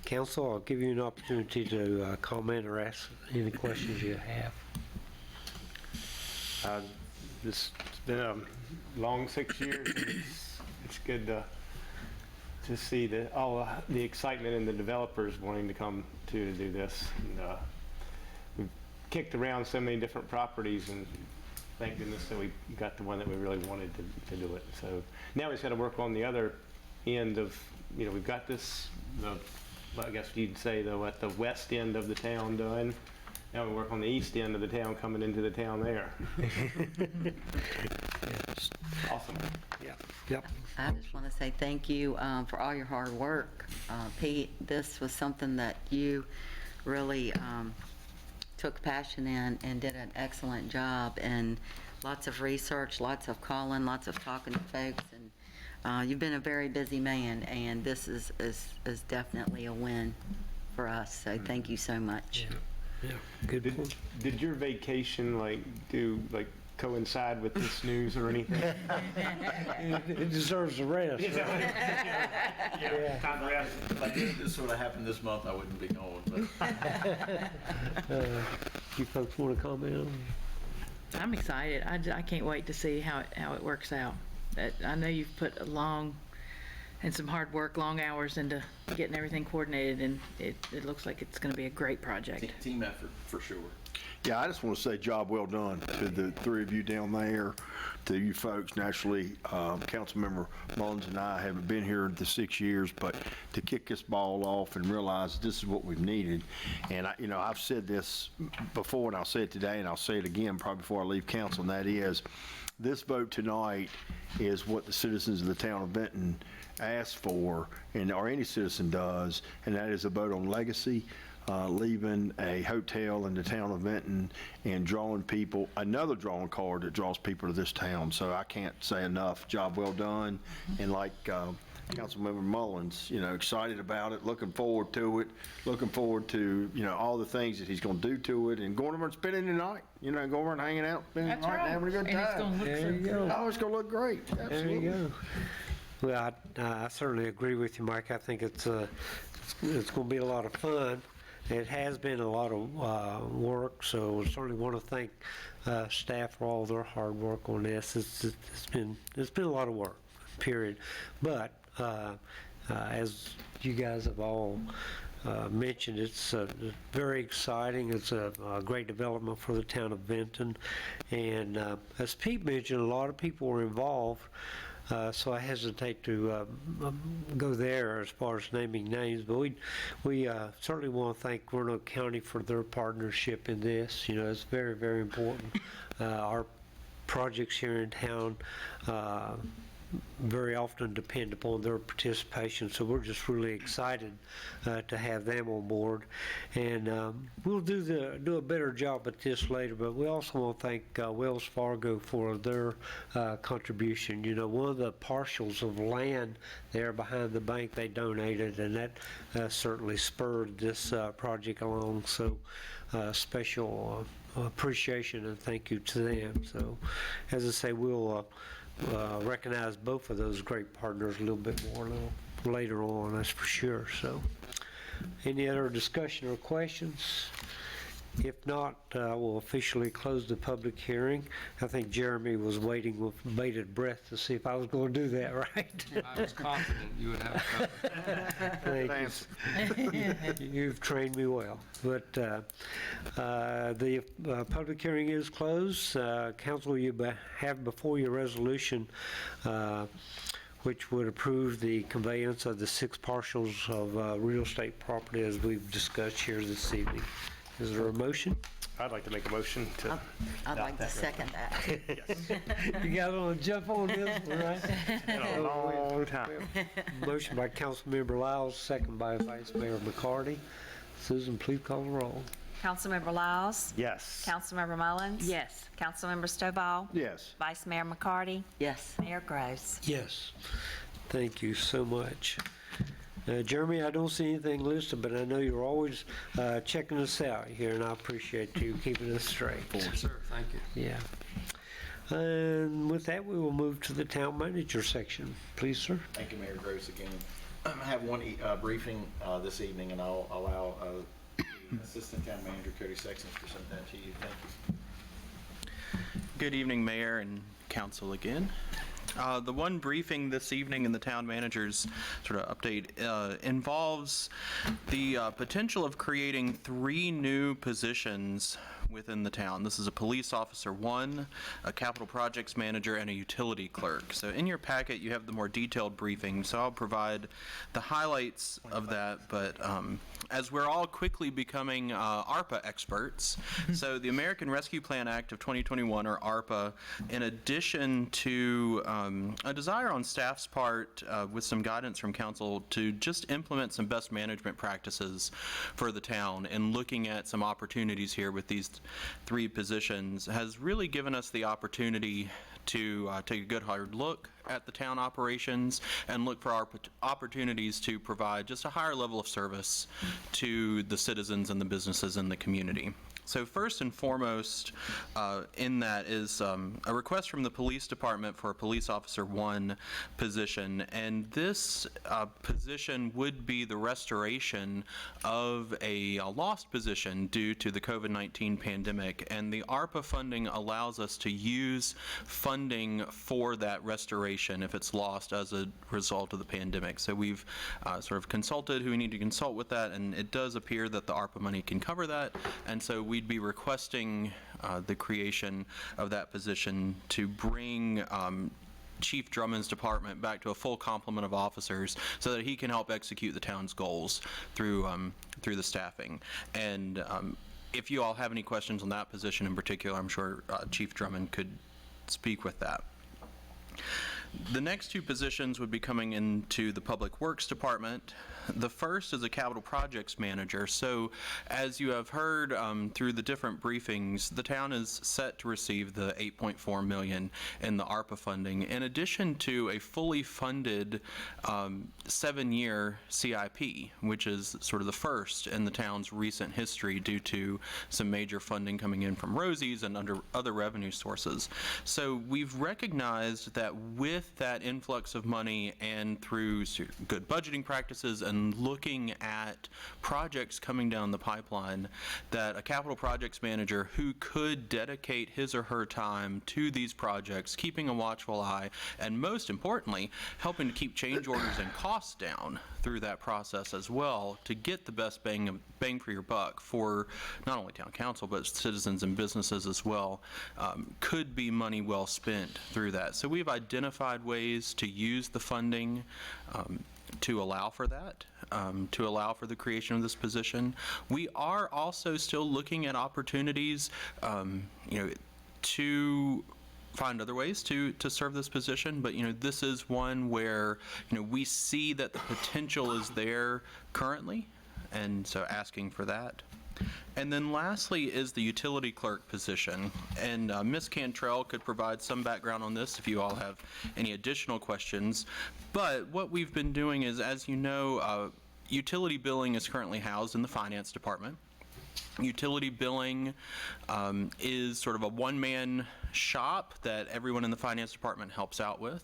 Council, I'll give you an opportunity to comment or ask any questions you have. It's been a long 6 years. And it's good to see all the excitement in the developers wanting to come to do this. And, we've kicked around so many different properties, and thank goodness that we got the one that we really wanted to do it. So now we've got to work on the other end of, we've got this, I guess you'd say, though, at the west end of the town done. Now we work on the east end of the town, coming into the town there. Yes. Awesome. Yep. I just want to say thank you for all your hard work. Pete, this was something that you really took passion in and did an excellent job, and lots of research, lots of calling, lots of talking to folks, and you've been a very busy man, and this is definitely a win for us, so thank you so much. Yeah. Good point. Did your vacation coincide with this news or anything? It deserves a rest. Time to rest. If this would have happened this month, I wouldn't be going. But. You folks want to comment on it? I'm excited. I can't wait to see how it works out. I know you've put some hard work, long hours into getting everything coordinated, and it looks like it's going to be a great project. Team effort, for sure. Yeah, I just want to say job well done to the three of you down there, to you folks. Naturally, Councilmember Mullins and I haven't been here the 6 years, but to kick this ball off and realize this is what we've needed. And I've said this before, and I'll say it today, and I'll say it again probably before I leave council, and that is, this vote tonight is what the citizens of the town of Benton asked for, or any citizen does, and that is a vote on legacy. Leaving a hotel in the town of Benton and drawing people, another drawing card that draws people to this town. So I can't say enough. Job well done. And like Councilmember Mullins, excited about it, looking forward to it, looking forward to, all the things that he's going to do to it, and going over and spending the night, go over and hanging out, spending the night, and having a good time. And it's going to look so good. Oh, it's going to look great. Absolutely. There you go. Well, I certainly agree with you, Mike. I think it's going to be a lot of fun. It has been a lot of work, so I certainly want to thank staff for all their hard work on this. It's been a lot of work, period. But as you guys have all mentioned, it's very exciting. It's a great development for the town of Benton, and as Pete mentioned, a lot of people were involved. So I hesitate to go there as far as naming names, but we certainly want to thank Roanoke County for their partnership in this. It's very, very important. Our projects here in town very often depend upon their participation, so we're just really excited to have them on board. And we'll do a better job at this later, but we also want to thank Wells Fargo for their contribution. You know, one of the parcels of land there behind the bank they donated, and that certainly spurred this project along. So special appreciation and thank you to them. So as I say, we'll recognize both of those great partners a little bit more later on, that's for sure. So any other discussion or questions? If not, we'll officially close the public hearing. I think Jeremy was waiting with bated breath to see if I was going to do that, right? I was confident you would have it covered. Thank you. You've trained me well. But the public hearing is closed. Council, you have before you a resolution which would approve the conveyance of the 6 parcels of real estate property as we've discussed here this evening. Is there a motion? I'd like to make a motion to. I'd like to second that. You got on a jump on this one, right? In a long time. Motion by Councilmember Lyles, second by Vice Mayor McCarty. Susan, please call the roll. Councilmember Lyles? Yes. Councilmember Mullins? Yes. Councilmember Stovall? Yes. Vice Mayor McCarty? Yes. Mayor Gross? Yes. Thank you so much. Jeremy, I don't see anything listed, but I know you're always checking us out here, and I appreciate you keeping us straight. Sir, thank you. Yeah. And with that, we will move to the town manager section. Please, sir. Thank you, Mayor Gross, again. I have one briefing this evening, and I'll allow the Assistant Town Manager, Cody Sexton, to present that to you. Thank you. Good evening, Mayor and Council again. The one briefing this evening in the town manager's sort of update involves the potential of creating 3 new positions within the town. This is a police officer 1, a capital projects manager, and a utility clerk. So in your packet, you have the more detailed briefing, so I'll provide the highlights of that. But as we're all quickly becoming ARPA experts, so the American Rescue Plan Act of 2021, or ARPA, in addition to a desire on staff's part with some guidance from council to just implement some best management practices for the town and looking at some opportunities here with these 3 positions, has really given us the opportunity to take a good hard look at the town operations and look for our opportunities to provide just a higher level of service to the citizens and the businesses in the community. So first and foremost in that is a request from the police department for a police officer 1 position, and this position would be the restoration of a lost position due to the COVID-19 pandemic, and the ARPA funding allows us to use funding for that restoration if it's lost as a result of the pandemic. So we've sort of consulted who we need to consult with that, and it does appear that the ARPA money can cover that, and so we'd be requesting the creation of that position to bring Chief Drummond's department back to a full complement of officers so that he can help execute the town's goals through the staffing. And if you all have any questions on that position in particular, I'm sure Chief Drummond could speak with that. The next 2 positions would be coming into the Public Works Department. The first is a capital projects manager. So as you have heard through the different briefings, the town is set to receive the $8.4 million in the ARPA funding, in addition to a fully funded 7-year CIP, which is sort of the first in the town's recent history due to some major funding coming in from Rosie's and under other revenue sources. So we've recognized that with that influx of money and through good budgeting practices and looking at projects coming down the pipeline, that a capital projects manager who could dedicate his or her time to these projects, keeping a watchful eye, and most importantly, helping to keep change orders and costs down through that process as well, to get the best bang for your buck for not only town council but citizens and businesses as well, could be money well spent through that. So we've identified ways to use the funding to allow for that, to allow for the creation of this position. We are also still looking at opportunities, to find other ways to serve this position, but this is one where we see that the potential is there currently, and so asking for that. And then lastly is the utility clerk position, and Ms. Cantrell could provide some background on this if you all have any additional questions. But what we've been doing is, as you know, utility billing is currently housed in the finance department. Utility billing is sort of a one-man shop that everyone in the finance department helps out with.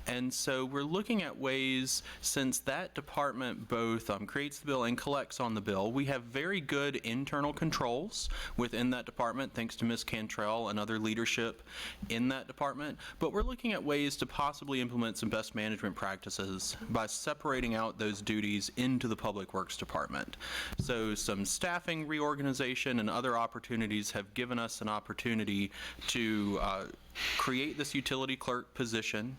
And so we're looking at ways, since that department both creates the bill and collects on the bill, we have very good internal controls within that department, thanks to Ms. Cantrell and other leadership in that department. But we're looking at ways to possibly implement some best management practices by separating out those duties into the Public Works Department. So some staffing reorganization and other opportunities have given us an opportunity to create this utility clerk position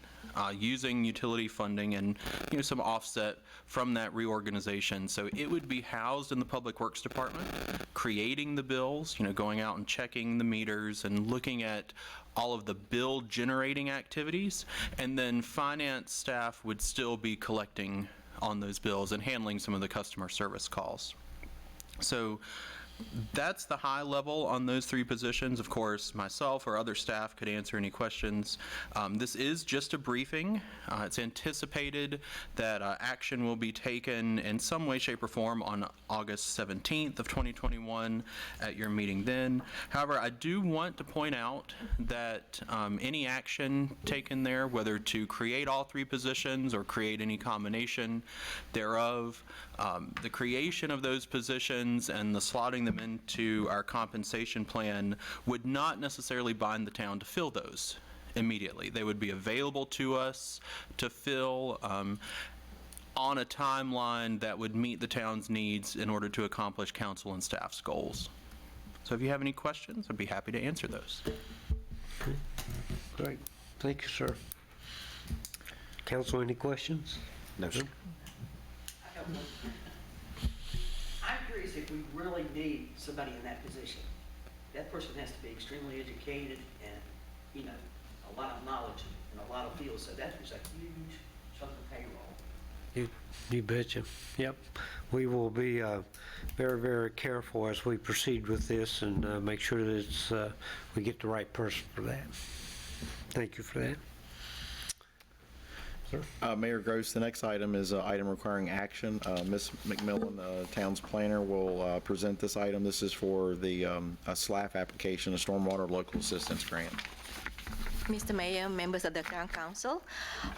using utility funding and some offset from that reorganization. So it would be housed in the Public Works Department, creating the bills, going out and checking the meters and looking at all of the bill generating activities, and then finance staff would still be collecting on those bills and handling some of the customer service calls. So that's the high level on those three positions. Of course, myself or other staff could answer any questions. This is just a briefing. It's anticipated that action will be taken in some way, shape, or form on August 17th of 2021 at your meeting then. However, I do want to point out that any action taken there, whether to create all three positions or create any combination thereof, the creation of those positions and the slotting them into our compensation plan would not necessarily bind the town to fill those immediately. They would be available to us to fill on a timeline that would meet the town's needs in order to accomplish council and staff's goals. So if you have any questions, I'd be happy to answer those. Great. Thank you, sir. Council, any questions? No, sir. I'm curious if we really need somebody in that position. That person has to be extremely educated and, a lot of knowledge in a lot of fields. So that is a huge chunk of payroll. You betcha. Yep. We will be very, very careful as we proceed with this and make sure that we get the right person for that. Thank you for that. Sir? Mayor Gross, the next item is an item requiring action. Ms. McMillan, town's planner, will present this item. This is for the a SLAF application, a Stormwater Local Assistance Grant. Mr. Mayor, members of the Town Council,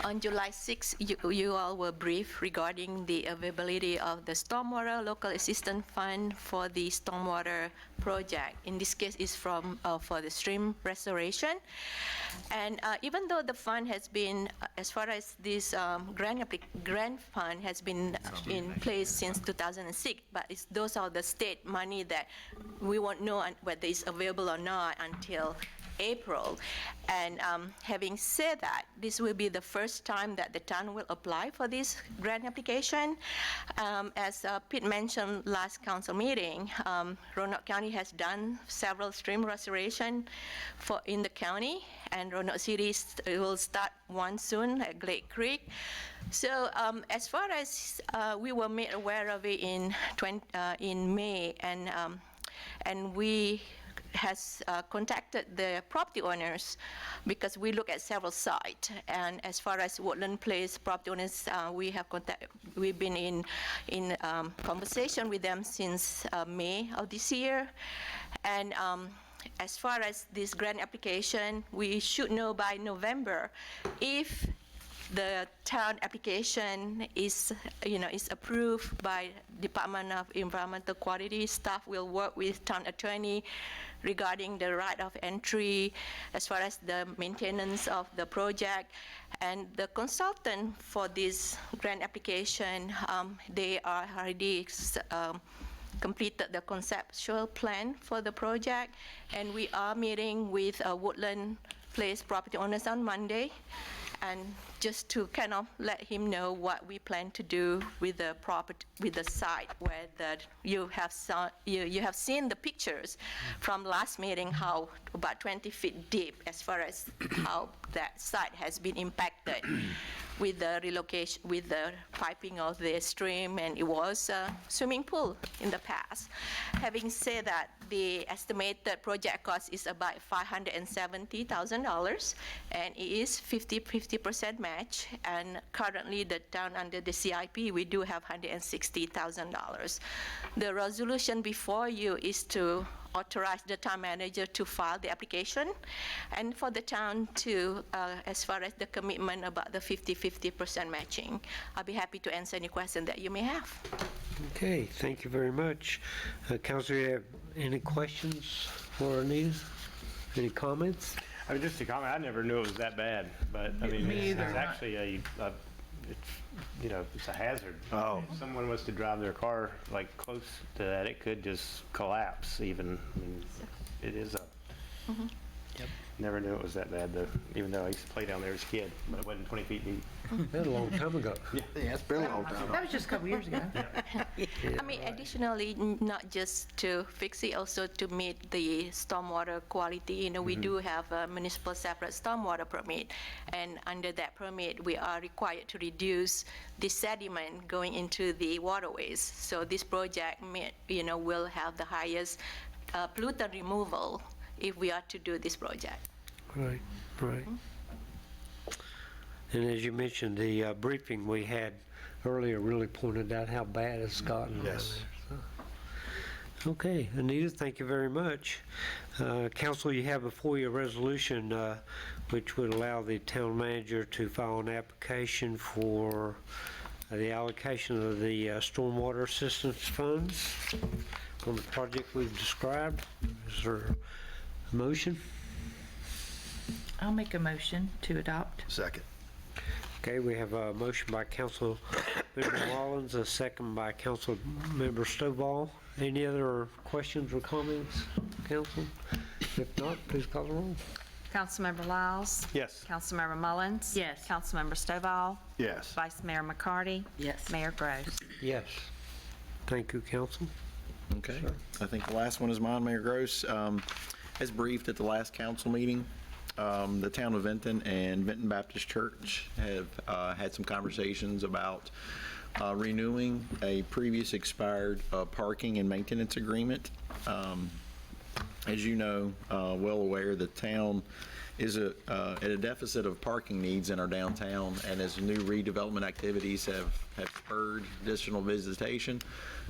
on July 6th, you all were briefed regarding the availability of the Stormwater Local Assistance Fund for the stormwater project. In this case, it's for the stream restoration. And even though the fund has been, as far as this grant fund has been in place since 2006, but those are the state money that we won't know whether it's available or not until April. And having said that, this will be the first time that the town will apply for this grant application. As Pete mentioned last council meeting, Roanoke County has done several stream restoration in the county, and Roanoke City will start one soon at Glade Creek. So as far as we were made aware of it in May, and we has contacted the property owners because we look at several sites. And as far as Woodland Place property owners, we've been in conversation with them since May of this year. And as far as this grant application, we should know by November if the town application is approved by Department of Environmental Quality. Staff will work with town attorney regarding the right of entry as far as the maintenance of the project. And the consultant for this grant application, they are already completed the conceptual plan for the project. And we are meeting with Woodland Place property owners on Monday. and just to kind of let him know what we plan to do with the property, with the site where you have seen the pictures from last meeting, how about 20 feet deep as far as how that site has been impacted with the relocation, with the piping of the stream, and it was a swimming pool in the past. Having said that, the estimated project cost is about $570,000, and it is 50% match. And currently, the town under the CIP, we do have $160,000. The resolution before you is to authorize the town manager to file the application, and for the town to, as far as the commitment about the 50% matching. I'll be happy to answer any question that you may have. Okay, thank you very much. Councilor, you have any questions for Anita? Any comments? I mean, just a comment, I never knew it was that bad, but I mean, Me it's either. actually it's a hazard. Oh. If someone was to drive their car like close to that, it could just collapse even. I mean, it is a, never knew it was that bad though, even though I used to play down there as a kid, but it wasn't 20 feet deep. That a long time ago. Yeah, it's been a long time. That was just a couple years ago. I mean, additionally, not just to fix it, also to meet the stormwater quality. You know, we do have a municipal separate stormwater permit, and under that permit, we are required to reduce the sediment going into the waterways. So this project, will have the highest pollutant removal if we are to do this project. Right, right. And as you mentioned, the briefing we had earlier really pointed out how bad it's gotten down there. Yes. So. Okay, Anita, thank you very much. Council, you have before you a resolution which would allow the town manager to file an application for the allocation of the stormwater assistance funds on the project we've described. Is there a motion? I'll make a motion to adopt. Second. Okay, we have a motion by Councilmember Mullins, a second by Councilmember Stovall. Any other questions or comments, council? If not, please call the roll. Councilmember Lyles? Yes. Councilmember Mullins? Yes. Councilmember Stovall? Yes. Vice Mayor McCarty? Yes. Mayor Gross? Yes. Thank you, council. Okay. I think the last one is mine, Mayor Gross. As briefed at the last council meeting, the town of Vinton and Vinton Baptist Church have had some conversations about renewing a previous expired parking and maintenance agreement. As you know, well aware, the town is at a deficit of parking needs in our downtown, and as new redevelopment activities have spurred additional visitation,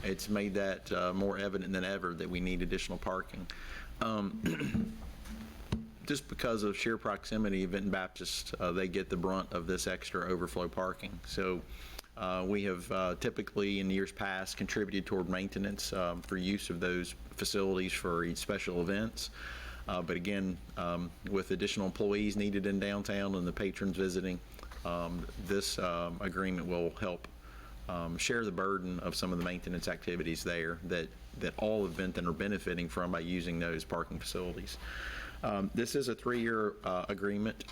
it's made that more evident than ever that we need additional parking. Just because of sheer proximity, Vinton Baptist, they get the brunt of this extra overflow parking. So we have typically in years past contributed toward maintenance for use of those facilities for each special events. But again, with additional employees needed in downtown and the patrons visiting, this agreement will help share the burden of some of the maintenance activities there that all of Vinton are benefiting from by using those parking facilities. This is a 3-year agreement.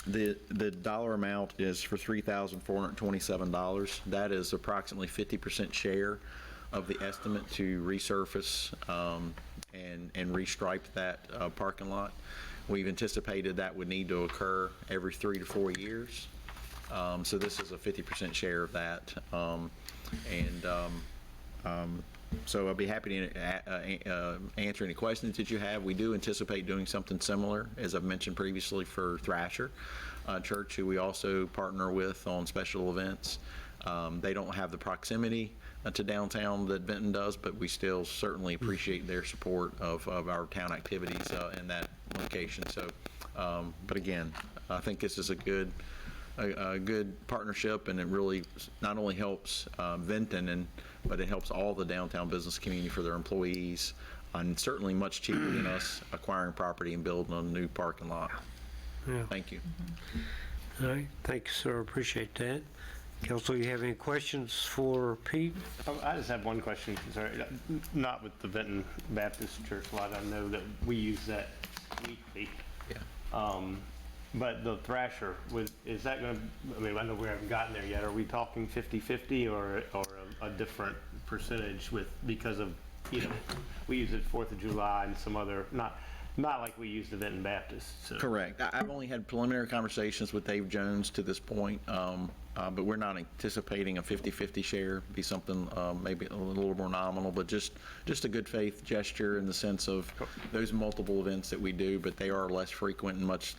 The dollar amount is for $3,427. That is approximately 50% share of the estimate to resurface and restripe that parking lot. We've anticipated that would need to occur every 3 to 4 years. So this is a 50% share of that. So I'll be happy to answer any questions that you have. We do anticipate doing something similar, as I've mentioned previously, for Thrasher Church, who we also partner with on special events. They don't have the proximity to downtown that Vinton does, but we still certainly appreciate their support of our town activities in that location. So, but again, I think this is a good partnership, and it really not only helps Vinton, but it helps all the downtown business community for their employees, and certainly much cheaper than us acquiring property and building a new parking lot. Yeah. Thank you. All right, thank you, sir. Appreciate that. Council, you have any questions for Pete? I just have one question, sorry, not with the Vinton Baptist Church lot. I know that we use that weekly. Yeah. But the Thrasher, is that going to, I mean, I know we haven't gotten there yet. Are we talking 50/50 or a different percentage because of, we use it 4th of July and some other, not like we used the Benton Baptist. So. Correct. I've only had preliminary conversations with Dave Jones to this point, but we're not anticipating a 50/50 share. Be something maybe a little more nominal, but just a good faith gesture in the sense of those multiple events that we do, but they are less frequent and much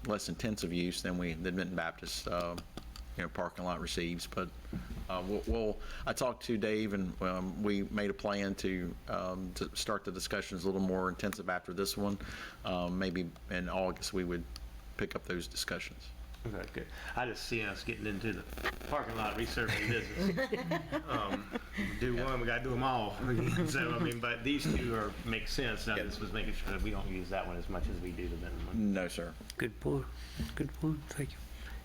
less intensive use than the Benton Baptist parking lot receives. But I talked to Dave, and we made a plan to start the discussions a little more intensive after this one. Maybe in August we would pick up those discussions. Okay, good. I just see us getting into the parking lot resurfacing business. Do one, we gotta do them all. So, I mean, but these two make sense. Now, this was making sure that we don't use that one as much as we do the Benton one. No, sir. Good point. Good point. Thank you.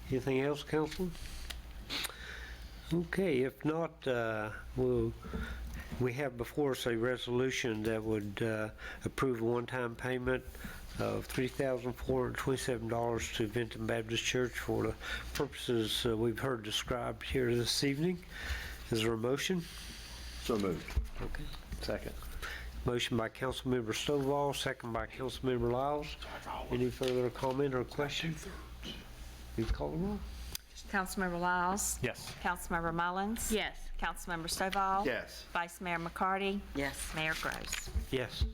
Anything else, Councilman? Okay, if not, we have before us a resolution that would approve a one-time payment of $3,427 to Benton Baptist Church for the purposes we've heard described here this evening. Is there a motion? So moved. Okay. Second. Motion by Councilmember Stovall, second by Councilmember Lyles. Any further comment or question? Please call the roll. Councilmember Lyles? Yes. Councilmember Mullins? Yes. Councilmember Stovall? Yes. Vice Mayor McCarty? Yes. Mayor Gross? Yes.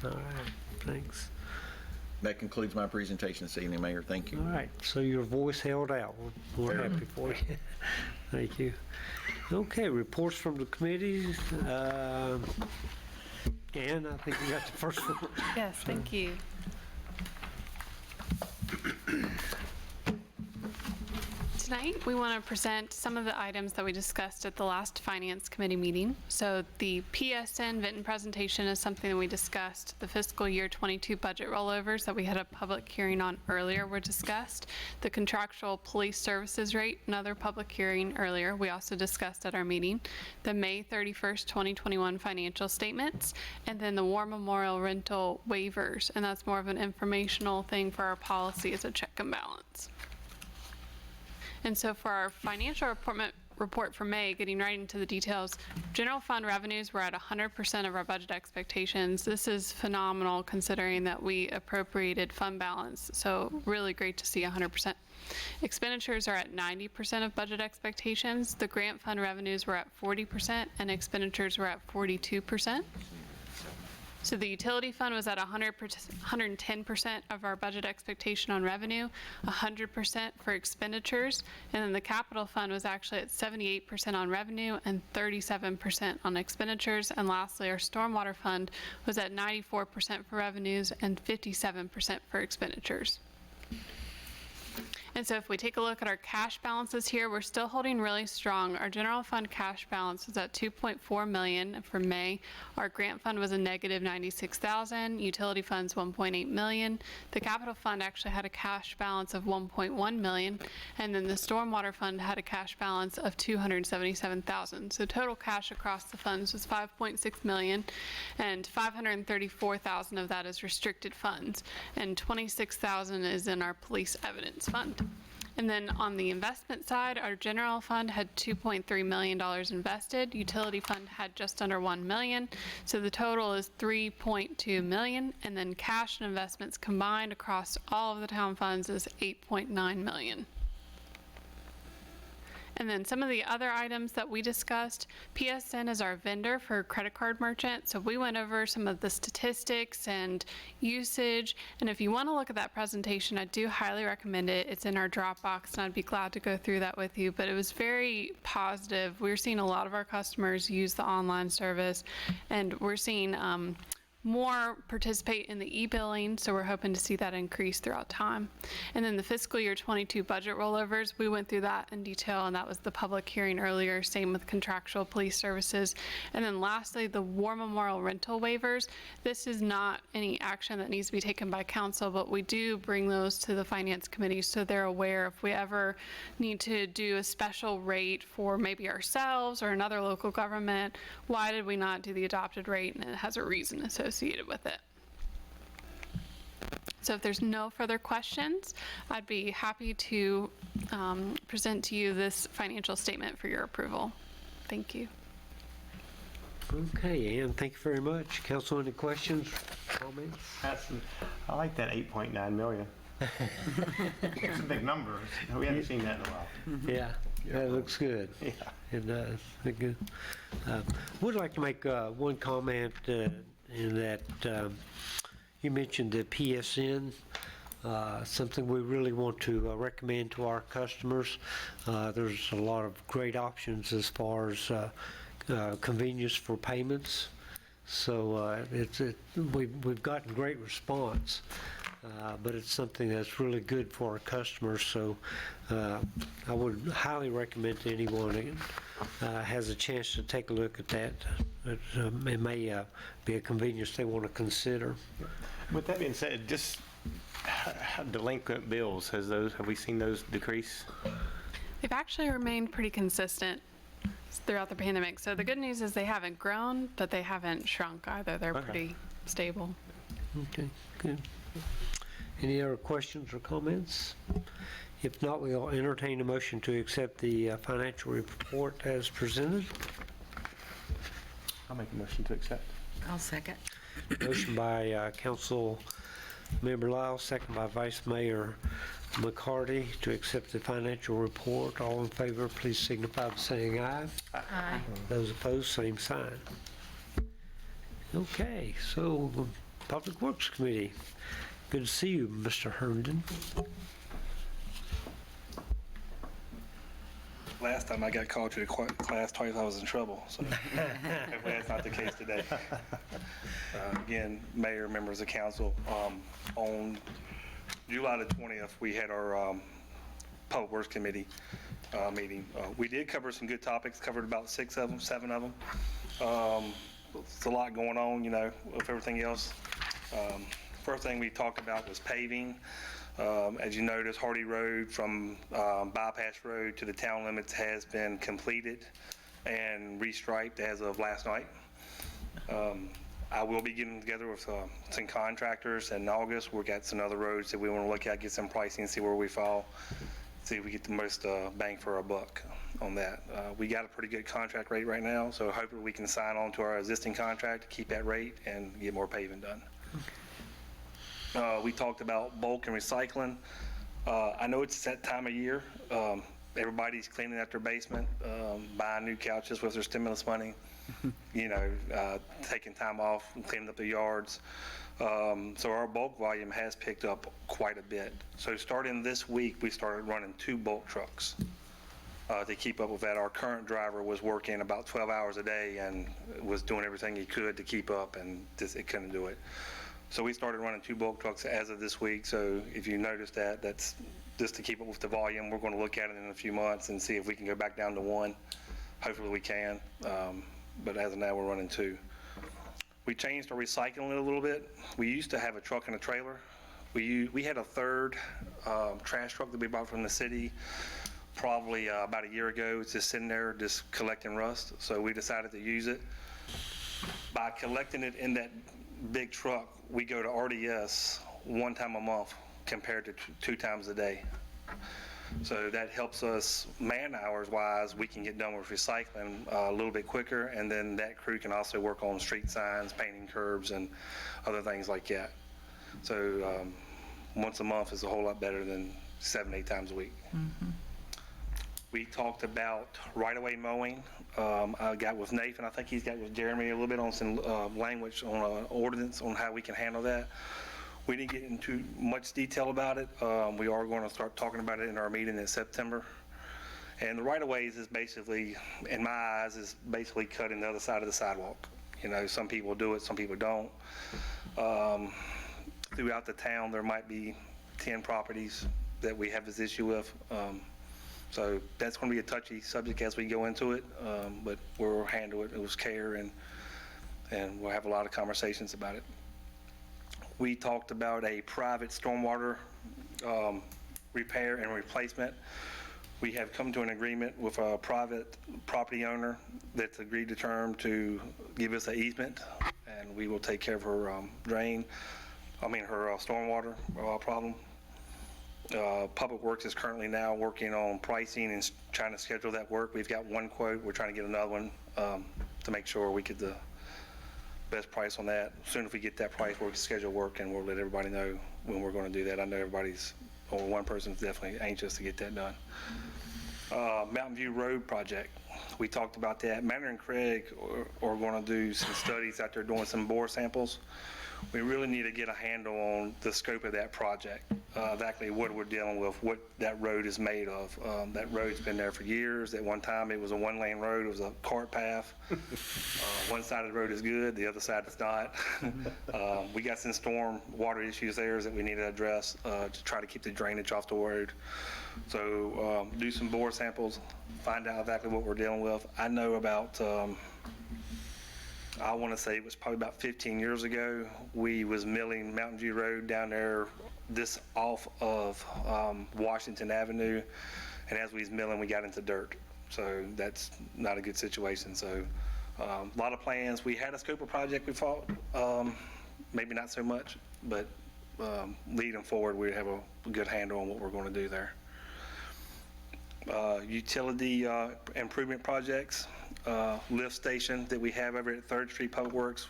All right, thanks. That concludes my presentation this evening, Mayor. Thank you. All right, so your voice held out. We're happy for you. Thank you. Okay, reports from the committees. Ann, I think you got the first one. Yes, thank you. Tonight, we want to present some of the items that we discussed at the last Finance Committee meeting. So the PSN Vinton presentation is something that we discussed. The fiscal year 22 budget rollovers that we had a public hearing on earlier were discussed. The contractual police services rate, another public hearing earlier, we also discussed at our meeting. The May 31st, 2021 financial statements, and then the War Memorial rental waivers. And that's more of an informational thing for our policy as a check and balance. And so for our financial report for May, getting right into the details, general fund revenues were at 100% of our budget expectations. This is phenomenal considering that we appropriated fund balance, so really great to see 100%. Expenditures are at 90% of budget expectations. The grant fund revenues were at 40% and expenditures were at 42%. So the utility fund was at 110% of our budget expectation on revenue, 100% for expenditures, and then the capital fund was actually at 78% on revenue and 37% on expenditures. And lastly, our stormwater fund was at 94% for revenues and 57% for expenditures. And so if we take a look at our cash balances here, we're still holding really strong. Our general fund cash balance was at $2.4 million for May. Our grant fund was a negative $96,000. Utility funds $1.8 million. The capital fund actually had a cash balance of $1.1 million. And then the stormwater fund had a cash balance of $277,000. So total cash across the funds was $5.6 million, and $534,000 of that is restricted funds, and $26,000 is in our police evidence fund. And then on the investment side, our general fund had $2.3 million invested. Utility fund had just under $1 million. So the total is $3.2 million. And then cash and investments combined across all of the town funds is $8.9 million. And then some of the other items that we discussed, PSN is our vendor for credit card merchant. So we went over some of the statistics and usage. And if you want to look at that presentation, I do highly recommend it. It's in our Dropbox, and I'd be glad to go through that with you. But it was very positive. We're seeing a lot of our customers use the online service, and we're seeing more participate in the e-billing, so we're hoping to see that increase throughout time. And then the fiscal year 22 budget rollovers, we went through that in detail, and that was the public hearing earlier, same with contractual police services. And then lastly, the War Memorial rental waivers. This is not any action that needs to be taken by council, but we do bring those to the finance committee so they're aware if we ever need to do a special rate for maybe ourselves or another local government, why did we not do the adopted rate, and it has a reason associated with it. So if there's no further questions, I'd be happy to present to you this financial statement for your approval. Thank you. Okay, Ann, thank you very much. Council, any questions, comments? I like that 8.9 million. It's a big number. We haven't seen that in a while. Yeah, that looks good. Yeah. It does. Look good. Would like to make one comment in that you mentioned the PSN, something we really want to recommend to our customers. There's a lot of great options as far as convenience for payments. So we've gotten great response. But it's something that's really good for our customers, so I would highly recommend to anyone that has a chance to take a look at that. It may be a convenience they want to consider. With that being said, just delinquent bills, have we seen those decrease? They've actually remained pretty consistent throughout the pandemic. So the good news is they haven't grown, but they haven't shrunk either. They're pretty stable. Okay, good. Any other questions or comments? If not, we'll entertain a motion to accept the financial report as presented. I'll make a motion to accept. I'll second. Motion by Council Member Lyle, second by Vice Mayor McCarty to accept the financial report. All in favor, please signify by saying aye. Aye. Those opposed, same sign. Okay, so Public Works Committee. Good to see you, Mr. Herndon. Last time I got called to the class twice, I was in trouble, so hopefully that's not the case today. Again, Mayor, members of council, on July the 20th, we had our Public Works Committee meeting. We did cover some good topics, covered about 7 of them. It's a lot going on, you know, with everything else. First thing we talked about was paving. As you notice, Hardy Road from Bypass Road to the town limits has been completed and restriped as of last night. I will be getting together with some contractors in August. We've got some other roads that we want to look at, get some pricing, see where we fall, see if we get the most bang for our buck on that. We got a pretty good contract rate right now, so hopefully we can sign on to our existing contract, keep that rate, and get more paving done. We talked about bulk and recycling. I know it's that time of year. Everybody's cleaning out their basement, buying new couches with their stimulus money, you know, taking time off and cleaning up their yards. So our bulk volume has picked up quite a bit. So starting this week, we started running 2 bulk trucks to keep up with that. Our current driver was working about 12 hours a day and was doing everything he could to keep up, and just it couldn't do it. So we started running 2 bulk trucks as of this week. So if you notice that, that's just to keep up with the volume. We're going to look at it in a few months and see if we can go back down to 1. Hopefully we can. But as of now, we're running 2. We changed our recycling a little bit. We used to have a truck and a trailer. We had a third trash truck that we bought from the city probably about a year ago. It's just sitting there just collecting rust. So we decided to use it. By collecting it in that big truck, we go to RDS 1 time a month compared to 2 times a day. So that helps us man-hours wise. We can get done with recycling a little bit quicker, and then that crew can also work on street signs, painting curbs, and other things like that. So once a month is a whole lot better than 7-8 times a week. Mm-hmm. We talked about right-of-way mowing. I got with Nathan. I think he's got with Jeremy a little bit on some language on ordinance on how we can handle that. We didn't get into much detail about it. We are going to start talking about it in our meeting in September. And the right-of-ways is basically, in my eyes, is basically cutting the other side of the sidewalk. You know, some people do it, some people don't. Throughout the town, there might be 10 properties that we have this issue with. So that's going to be a touchy subject as we go into it, but we'll handle it with care, and we'll have a lot of conversations about it. We talked about a private stormwater repair and replacement. We have come to an agreement with a private property owner that's agreed to term to give us an easement, and we will take care of her drain. her stormwater problem. Public Works is currently now working on pricing and trying to schedule that work. We've got one quote. We're trying to get another one to make sure we get the best price on that. Soon as we get that price, we'll schedule work and we'll let everybody know when we're going to do that. I know everybody's, or one person's definitely anxious to get that done. Mountain View Road project. We talked about that. Manor and Craig are going to do some studies out there doing some bore samples. We really need to get a handle on the scope of that project, exactly what we're dealing with, what that road is made of. That road's been there for years. At one time, it was a one-lane road. It was a cart path. One side of the road is good, the other side is not. We got some storm water issues there that we need to address to try to keep the drainage off the road. So do some bore samples, find out exactly what we're dealing with. I know about I want to say it was probably about 15 years ago, we was milling Mountain View Road down there, this off of Washington Avenue, and as we was milling, we got into dirt. So that's not a good situation. So a lot of plans. We had a scope of project we thought, maybe not so much, but leading forward, we have a good handle on what we're going to do there. Utility improvement projects. Lift station that we have over at 3rd Street Public Works.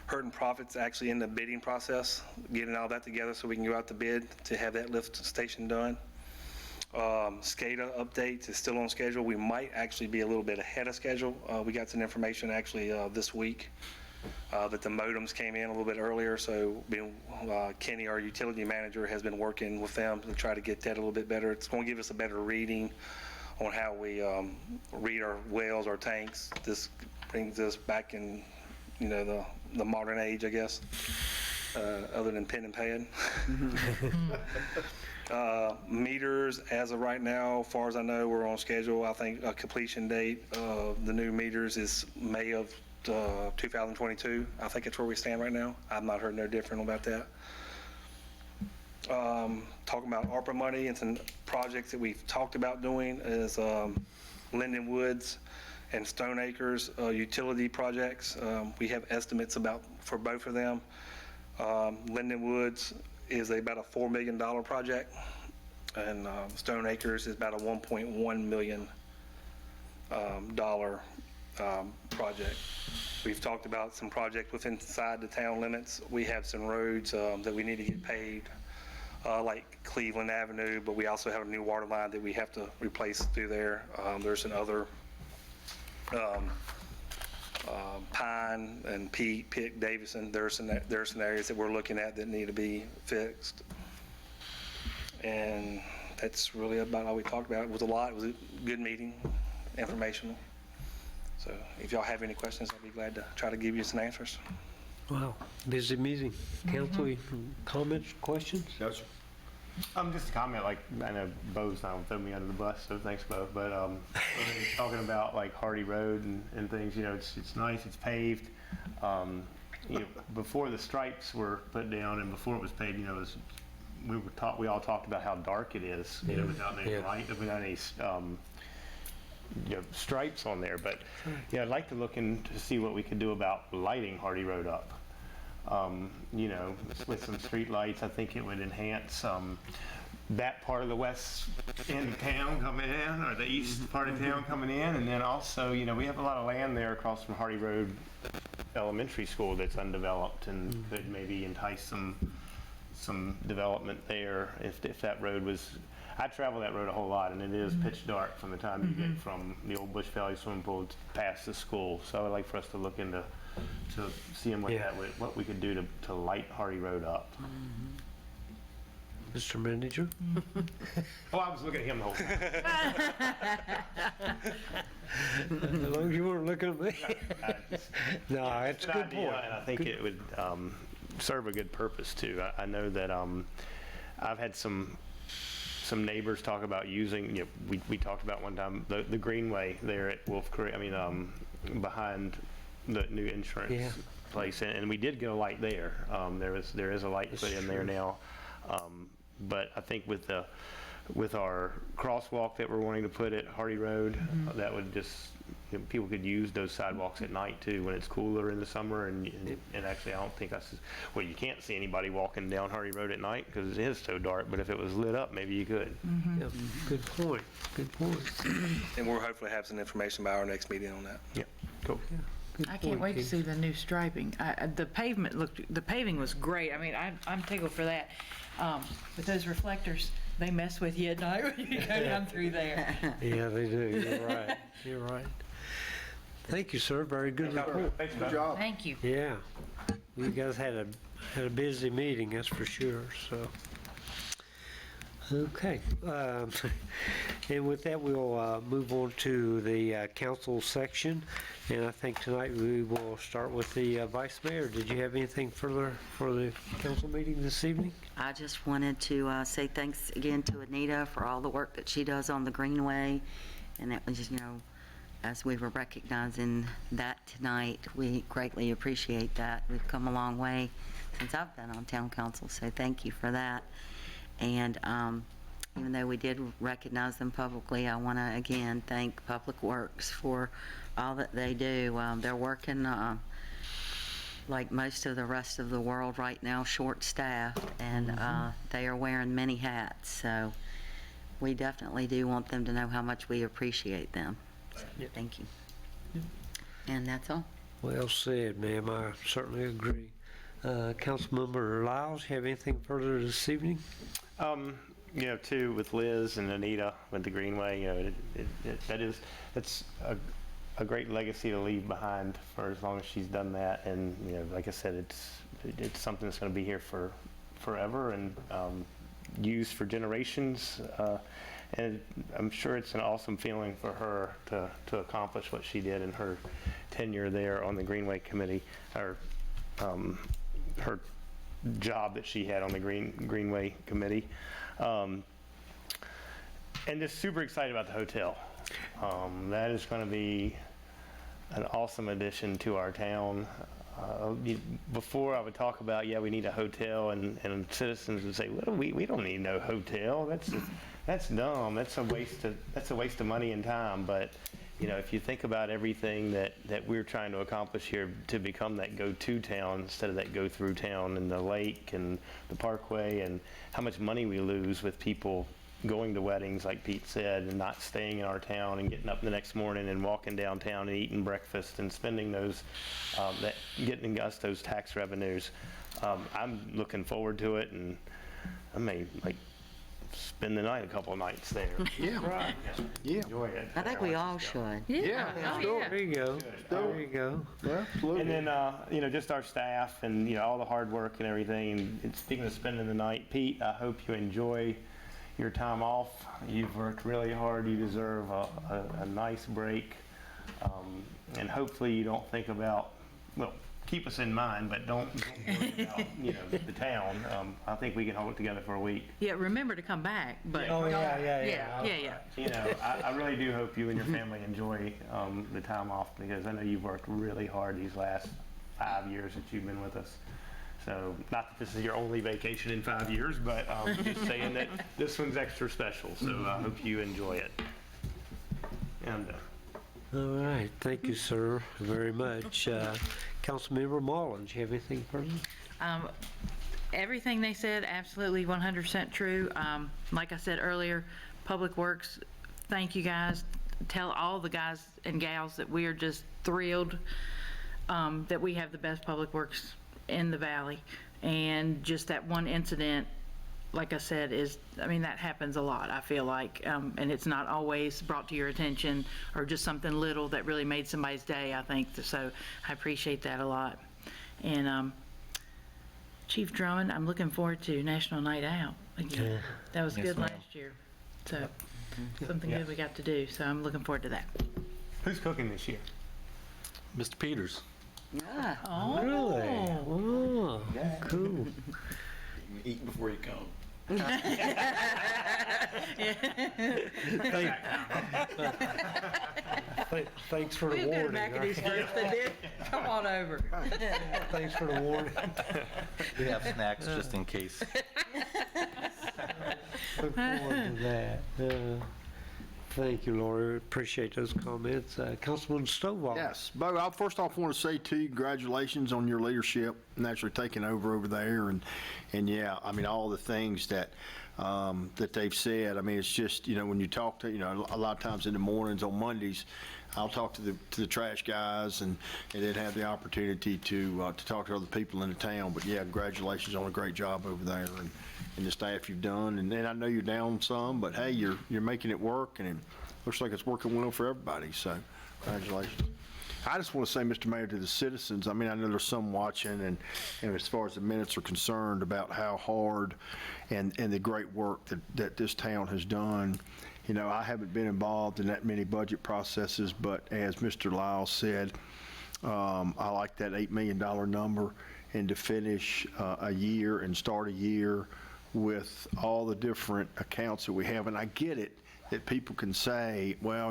Hurting Profits actually in the bidding process, getting all that together so we can go out to bid to have that lift station done. SCADA updates is still on schedule. We might actually be a little bit ahead of schedule. We got some information actually this week that the modems came in a little bit earlier. So Kenny, our utility manager, has been working with them to try to get that a little bit better. It's going to give us a better reading on how we read our wells, our tanks. This brings us back in, the modern age, I guess, other than pen and pad. Meters, as of right now, as far as I know, we're on schedule. I think a completion date of the new meters is May of 2022. I think it's where we stand right now. I've not heard no different about that. Talking about ARPA money and some projects that we've talked about doing is Linden Woods and Stone Acres utility projects. We have estimates for both of them. Linden Woods is about a $4 million project, and Stone Acres is about a $1.1 million project. We've talked about some projects within inside the town limits. We have some roads that we need to get paved. Like Cleveland Avenue, but we also have a new water line that we have to replace through there. There's some other Pine and Pitt, Davison. There are some areas that we're looking at that need to be fixed. And that's really about all we talked about. It was a lot. It was a good meeting, informational. So if y'all have any questions, I'll be glad to try to give you some answers. Wow, busy meeting. Council, comments, questions? No, sir. Just a comment, like, I know Bo's not gonna throw me under the bus, so thanks, Bo, but talking about like Hardy Road and things, it's nice, it's paved. Before the stripes were put down and before it was paved, we all talked about how dark it is, without any light, without any stripes on there. But yeah, I'd like to look in to see what we could do about lighting Hardy Road up. With some street lights, I think it would enhance that part of the west end of town coming in, or the east part of town coming in. And then also, we have a lot of land there across from Hardy Road Elementary School that's undeveloped and could maybe entice some development there if that road was. I travel that road a whole lot, and it is pitch dark from the time you get from the old Bush Valley swimming pool past the school. So I'd like for us to look into seeing what we could do to light Hardy Road up. Mr. Manager? Oh, I was looking at him the whole time. As long as you weren't looking at me. No, that's a good point. And I think it would serve a good purpose too. I know that I've had some neighbors talk about using, we talked about one time, the greenway there at Wolf Creek, behind the new insurance place, and we did get a light there. There is a light put in there now. But I think with our crosswalk that we're wanting to put at Hardy Road, that would just people could use those sidewalks at night too, when it's cooler in the summer, and actually, I don't think well, you can't see anybody walking down Hardy Road at night because it is so dark, but if it was lit up, maybe you could. Yep, good point, good point. And we'll hopefully have some information by our next meeting on that. Yeah, cool. I can't wait to see the new striping. The paving was great. I mean, I'm tickled for that. With those reflectors, they mess with you at night when you go down through there. Yeah, they do, you're right, you're right. Thank you, sir, very good report. Good job. Thank you. Yeah, you guys had a busy meeting, that's for sure, so. Okay, and with that, we'll move on to the council section, and I think tonight we will start with the vice mayor. Did you have anything further for the council meeting this evening? I just wanted to say thanks again to Anita for all the work that she does on the Greenway. And that was just, as we were recognizing that tonight, we greatly appreciate that. We've come a long way since I've been on town council, so thank you for that. And even though we did recognize them publicly, I want to again thank Public Works for all that they do. They're working like most of the rest of the world right now, short-staffed, and they are wearing many hats. So we definitely do want them to know how much we appreciate them. Thank you. And that's all. Well said, ma'am, I certainly agree. Councilmember Lyles, you have anything further this evening? Too, with Liz and Anita with the Greenway, that's a great legacy to leave behind for as long as she's done that. And, like I said, it's something that's going to be here for forever and used for generations. And I'm sure it's an awesome feeling for her to accomplish what she did in her tenure there on the Greenway Committee, or her job that she had on the Greenway Committee. And just super excited about the hotel. That is going to be an awesome addition to our town. Before I would talk about, we need a hotel, and citizens would say, well, we don't need no hotel. That's dumb. That's a waste of money and time. But if you think about everything that we're trying to accomplish here to become that go-to town instead of that go-through town, and the lake and the parkway, and how much money we lose with people going to weddings, like Pete said, and not staying in our town and getting up the next morning and walking downtown and eating breakfast and spending those, getting us those tax revenues. I'm looking forward to it, and I may spend the night a couple of nights there. Yeah. Right. Yeah. Enjoy it. I think we all should. Yeah. There you go, there you go. Absolutely. And then, just our staff and, all the hard work and everything. And speaking of spending the night, Pete, I hope you enjoy your time off. You've worked really hard. You deserve a nice break. And hopefully you don't think about, keep us in mind, but don't worry about, the town. I think we can hold it together for a week. Yeah, remember to come back, but. Oh, yeah. Yeah. I really do hope you and your family enjoy the time off, because I know you've worked really hard these last 5 years that you've been with us. So, not that this is your only vacation in 5 years, but just saying that this one's extra special. So I hope you enjoy it. And All right, thank you, sir, very much. Councilmember Mullins, you have anything further? Everything they said, absolutely 100% true. Like I said earlier, Public Works, thank you guys. Tell all the guys and gals that we are just thrilled that we have the best Public Works in the valley. And just that one incident, like I said, that happens a lot, I feel like, and it's not always brought to your attention, or just something little that really made somebody's day, I think. So I appreciate that a lot. And Chief Drummond, I'm looking forward to National Night Out again. Yeah. That was Yes, good ma'am. last year. So something good we got to do, so I'm looking forward to that. who's cooking this year? Mr. Peters. Yeah. Oh. Really? Oh, cool. Eat before you come. Thanks for the We'll go to warning. McAdoo's first, and then come on over. Thanks for the warning. We have snacks just in case. Look forward to that. Thank you, Laura. Appreciate those comments. Councilman Stovall. Yes, Bo, I first off want to say to you, congratulations on your leadership and actually taking over there. And yeah, I mean, all the things that they've said, I mean, it's just, when you talk to, a lot of times in the mornings on Mondays, I'll talk to the trash guys and then have the opportunity to talk to other people in the town. But yeah, congratulations on a great job over there and the staff you've done. And then I know you're down some, but hey, you're making it work, and it looks like it's working well for everybody. So congratulations. I just want to say, Mr. Mayor, to the citizens, I mean, I know there's some watching, and as far as the minutes are concerned, about how hard and the great work that this town has done. I haven't been involved in that many budget processes, but as Mr. Lyle said, I like that $8 million number, and to finish a year and start a year with all the different accounts that we have. And I get it, that people can say, well,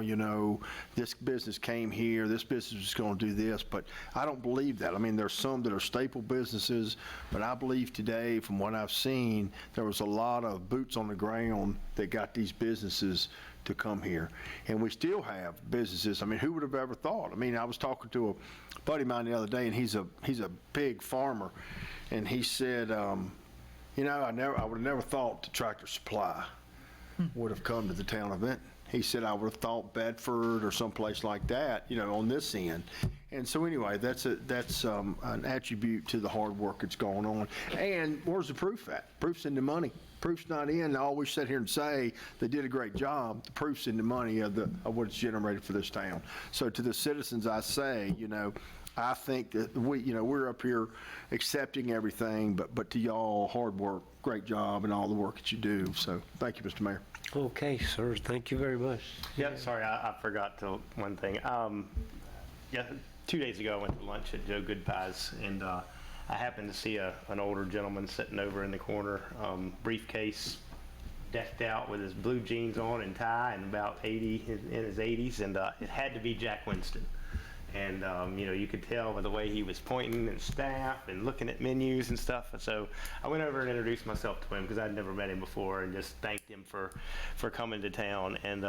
this business came here, this business is going to do this, but I don't believe that. I mean, there's some that are staple businesses, but I believe today, from what I've seen, there was a lot of boots on the ground that got these businesses to come here. And we still have businesses. I mean, who would have ever thought? I mean, I was talking to a buddy of mine the other day, and he's a big farmer, and he said, I would have never thought the Tractor Supply would have come to the town event. He said, I would have thought Bedford or someplace like that, on this end. And so anyway, that's an attribute to the hard work that's going on. And where's the proof at? Proof's in the money. Proof's not in. I always sit here and say they did a great job. The proof's in the money of what it's generated for this town. So to the citizens, I say, I think that we're up here accepting everything, but to y'all, hard work, great job, and all the work that you do. So thank you, Mr. Mayor. Okay, sir. Thank you very much. Yeah, sorry, I forgot one thing. 2 days ago, I went to lunch at Joe Goodpie's, and I happened to see an older gentleman sitting over in the corner, briefcase, decked out with his blue jeans on and tie, and about 80 in his 80s, and it had to be Jack Winston. And, you could tell by the way he was pointing and staff and looking at menus and stuff. And so I went over and introduced myself to him because I'd never met him before, and just thanked him for coming to town and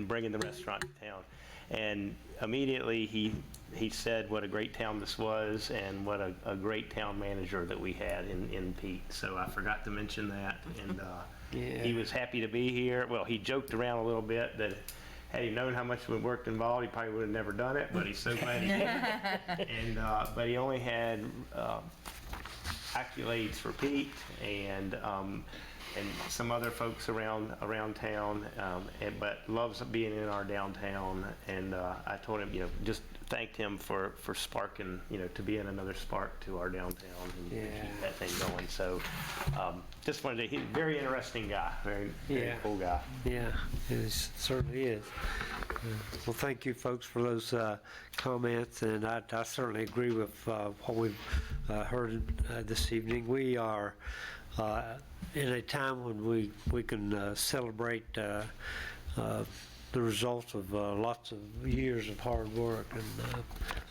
bringing the restaurant to town. And immediately he said what a great town this was, and what a great town manager that we had in Pete. So I forgot to mention that. And he was happy to be here. Well, he joked around a little bit that had he known how much we worked involved, he probably would have never done it, but he's so glad he did. And but he only had accolades for Pete and some other folks around town, but loves being in our downtown. And I told him, just thanked him for sparking, to being another spark to our downtown and keep that thing going. So just wanted to, he's a very interesting guy, very cool guy. Yeah, it certainly is. Well, thank you, folks, for those comments, and I certainly agree with what we've heard this evening. We are in a time when we can celebrate the results of lots of years of hard work, and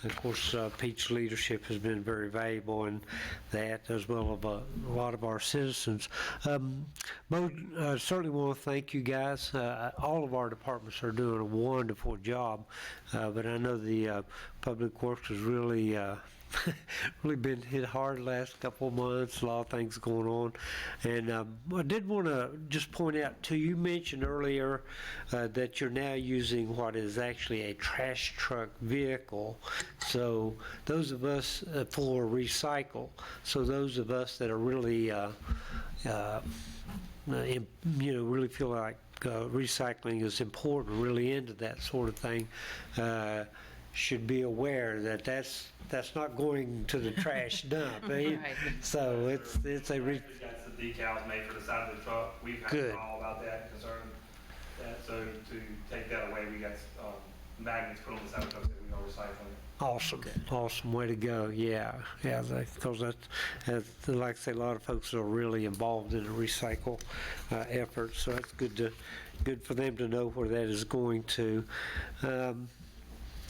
of course Pete's leadership has been very valuable in that, as well as a lot of our citizens. Mo, I certainly want to thank you guys. All of our departments are doing a wonderful job, but I know the Public Works has really been hit hard the last couple of months, a lot of things going on. And I did want to just point out too, you mentioned earlier that you're now using what is actually a trash truck vehicle. So those of us for recycle, so those of us that are really, really feel like recycling is important, really into that sort of thing, should be aware that that's not going to the trash dump. Right. So it's a That's the decals made for the side of the truck. We've had all about that, concern that. So to take that away, we got magnets put on the side of the truck that we are recycling. Awesome. Awesome way to go. Yeah, because that's like I say, a lot of folks are really involved in the recycle effort. So that's good for them to know where that is going to.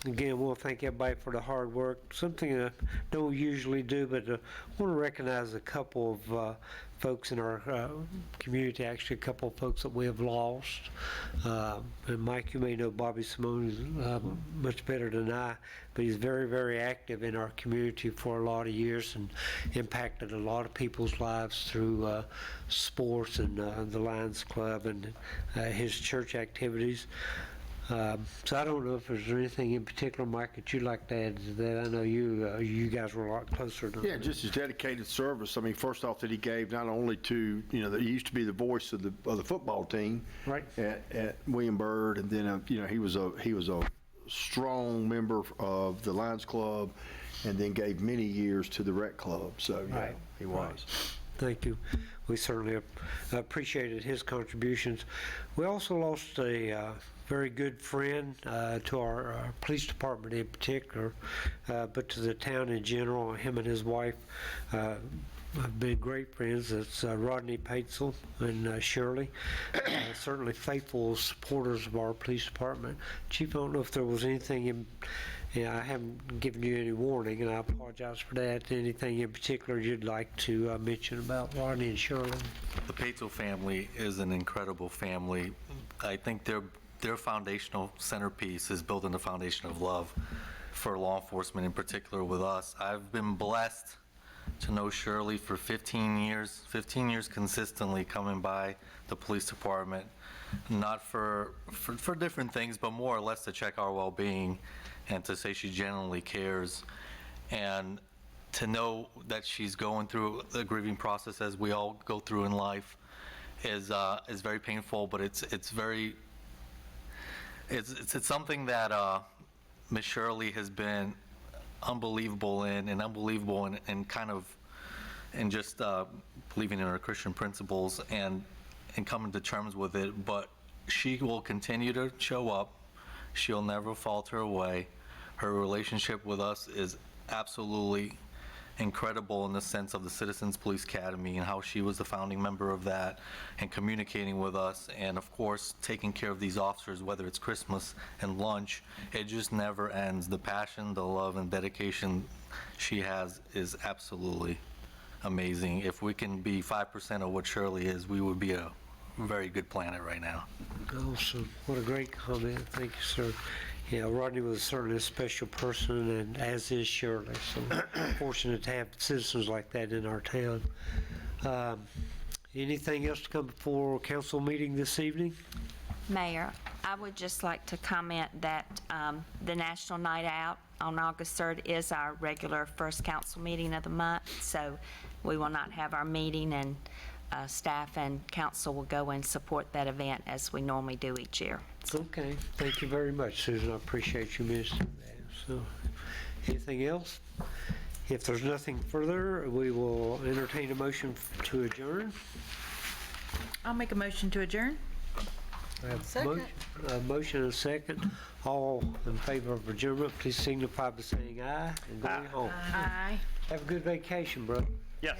Again, we'll thank everybody for the hard work. Something I don't usually do, but I want to recognize a couple of folks in our community, actually a couple of folks that we have lost. And Mike, you may know Bobby Simone much better than I, but he's very, very active in our community for a lot of years and impacted a lot of people's lives through sports and the Lions Club and his church activities. So I don't know if there's anything in particular, Mike, that you'd like to add to that. I know you guys were a lot closer to Yeah, just his dedicated service. I mean, first off, that he gave not only to, that he used to be the voice of the football team, right, at William Byrd, and then he was a strong member of the Lions Club, and then gave many years to the rec club. So yeah, Right. he was. Thank you. We certainly appreciated his contributions. We also lost a very good friend to our police department in particular, but to the town in general. Him and his wife have been great friends. It's Rodney Paetzel and Shirley, certainly faithful supporters of our police department. Chief, I don't know if there was anything I haven't given you any warning, and I apologize for that. Anything in particular you'd like to mention about Rodney and Shirley? The Paetzel family is an incredible family. I think their foundational centerpiece is building the foundation of love for law enforcement, in particular with us. I've been blessed to know Shirley for 15 years consistently coming by the police department, not for different things, but more or less to check our well-being and to say she genuinely cares. And to know that she's going through the grieving process as we all go through in life is very painful, but it's something that Ms. Shirley has been unbelievable in just believing in her Christian principles and coming to terms with it. But she will continue to show up. She'll never falter away. Her relationship with us is absolutely incredible in the sense of the Citizens Police Academy and how she was the founding member of that and communicating with us, and of course taking care of these officers, whether it's Christmas and lunch. It just never ends. The passion, the love, and dedication she has is absolutely amazing. If we can be 5% of what Shirley is, we would be a very good planet right now. Awesome. What a great comment. Thank you, sir. Yeah, Rodney was certainly a special person, and as is Shirley. So fortunate to have citizens like that in our town. Anything else to come before council meeting this evening? Mayor, I would just like to comment that the National Night Out on August 3rd is our regular first council meeting of the month, so we will not have our meeting, and staff and council will go and support that event as we normally do each year. Okay, thank you very much, Susan. I appreciate you mentioning that. So, anything else? If there's nothing further, we will entertain a motion to adjourn. I'll make a motion to adjourn. I have a motion and a second. All in favor of adjournment, please signify by saying aye and going home. Aye. Have a good vacation, brother. Yes.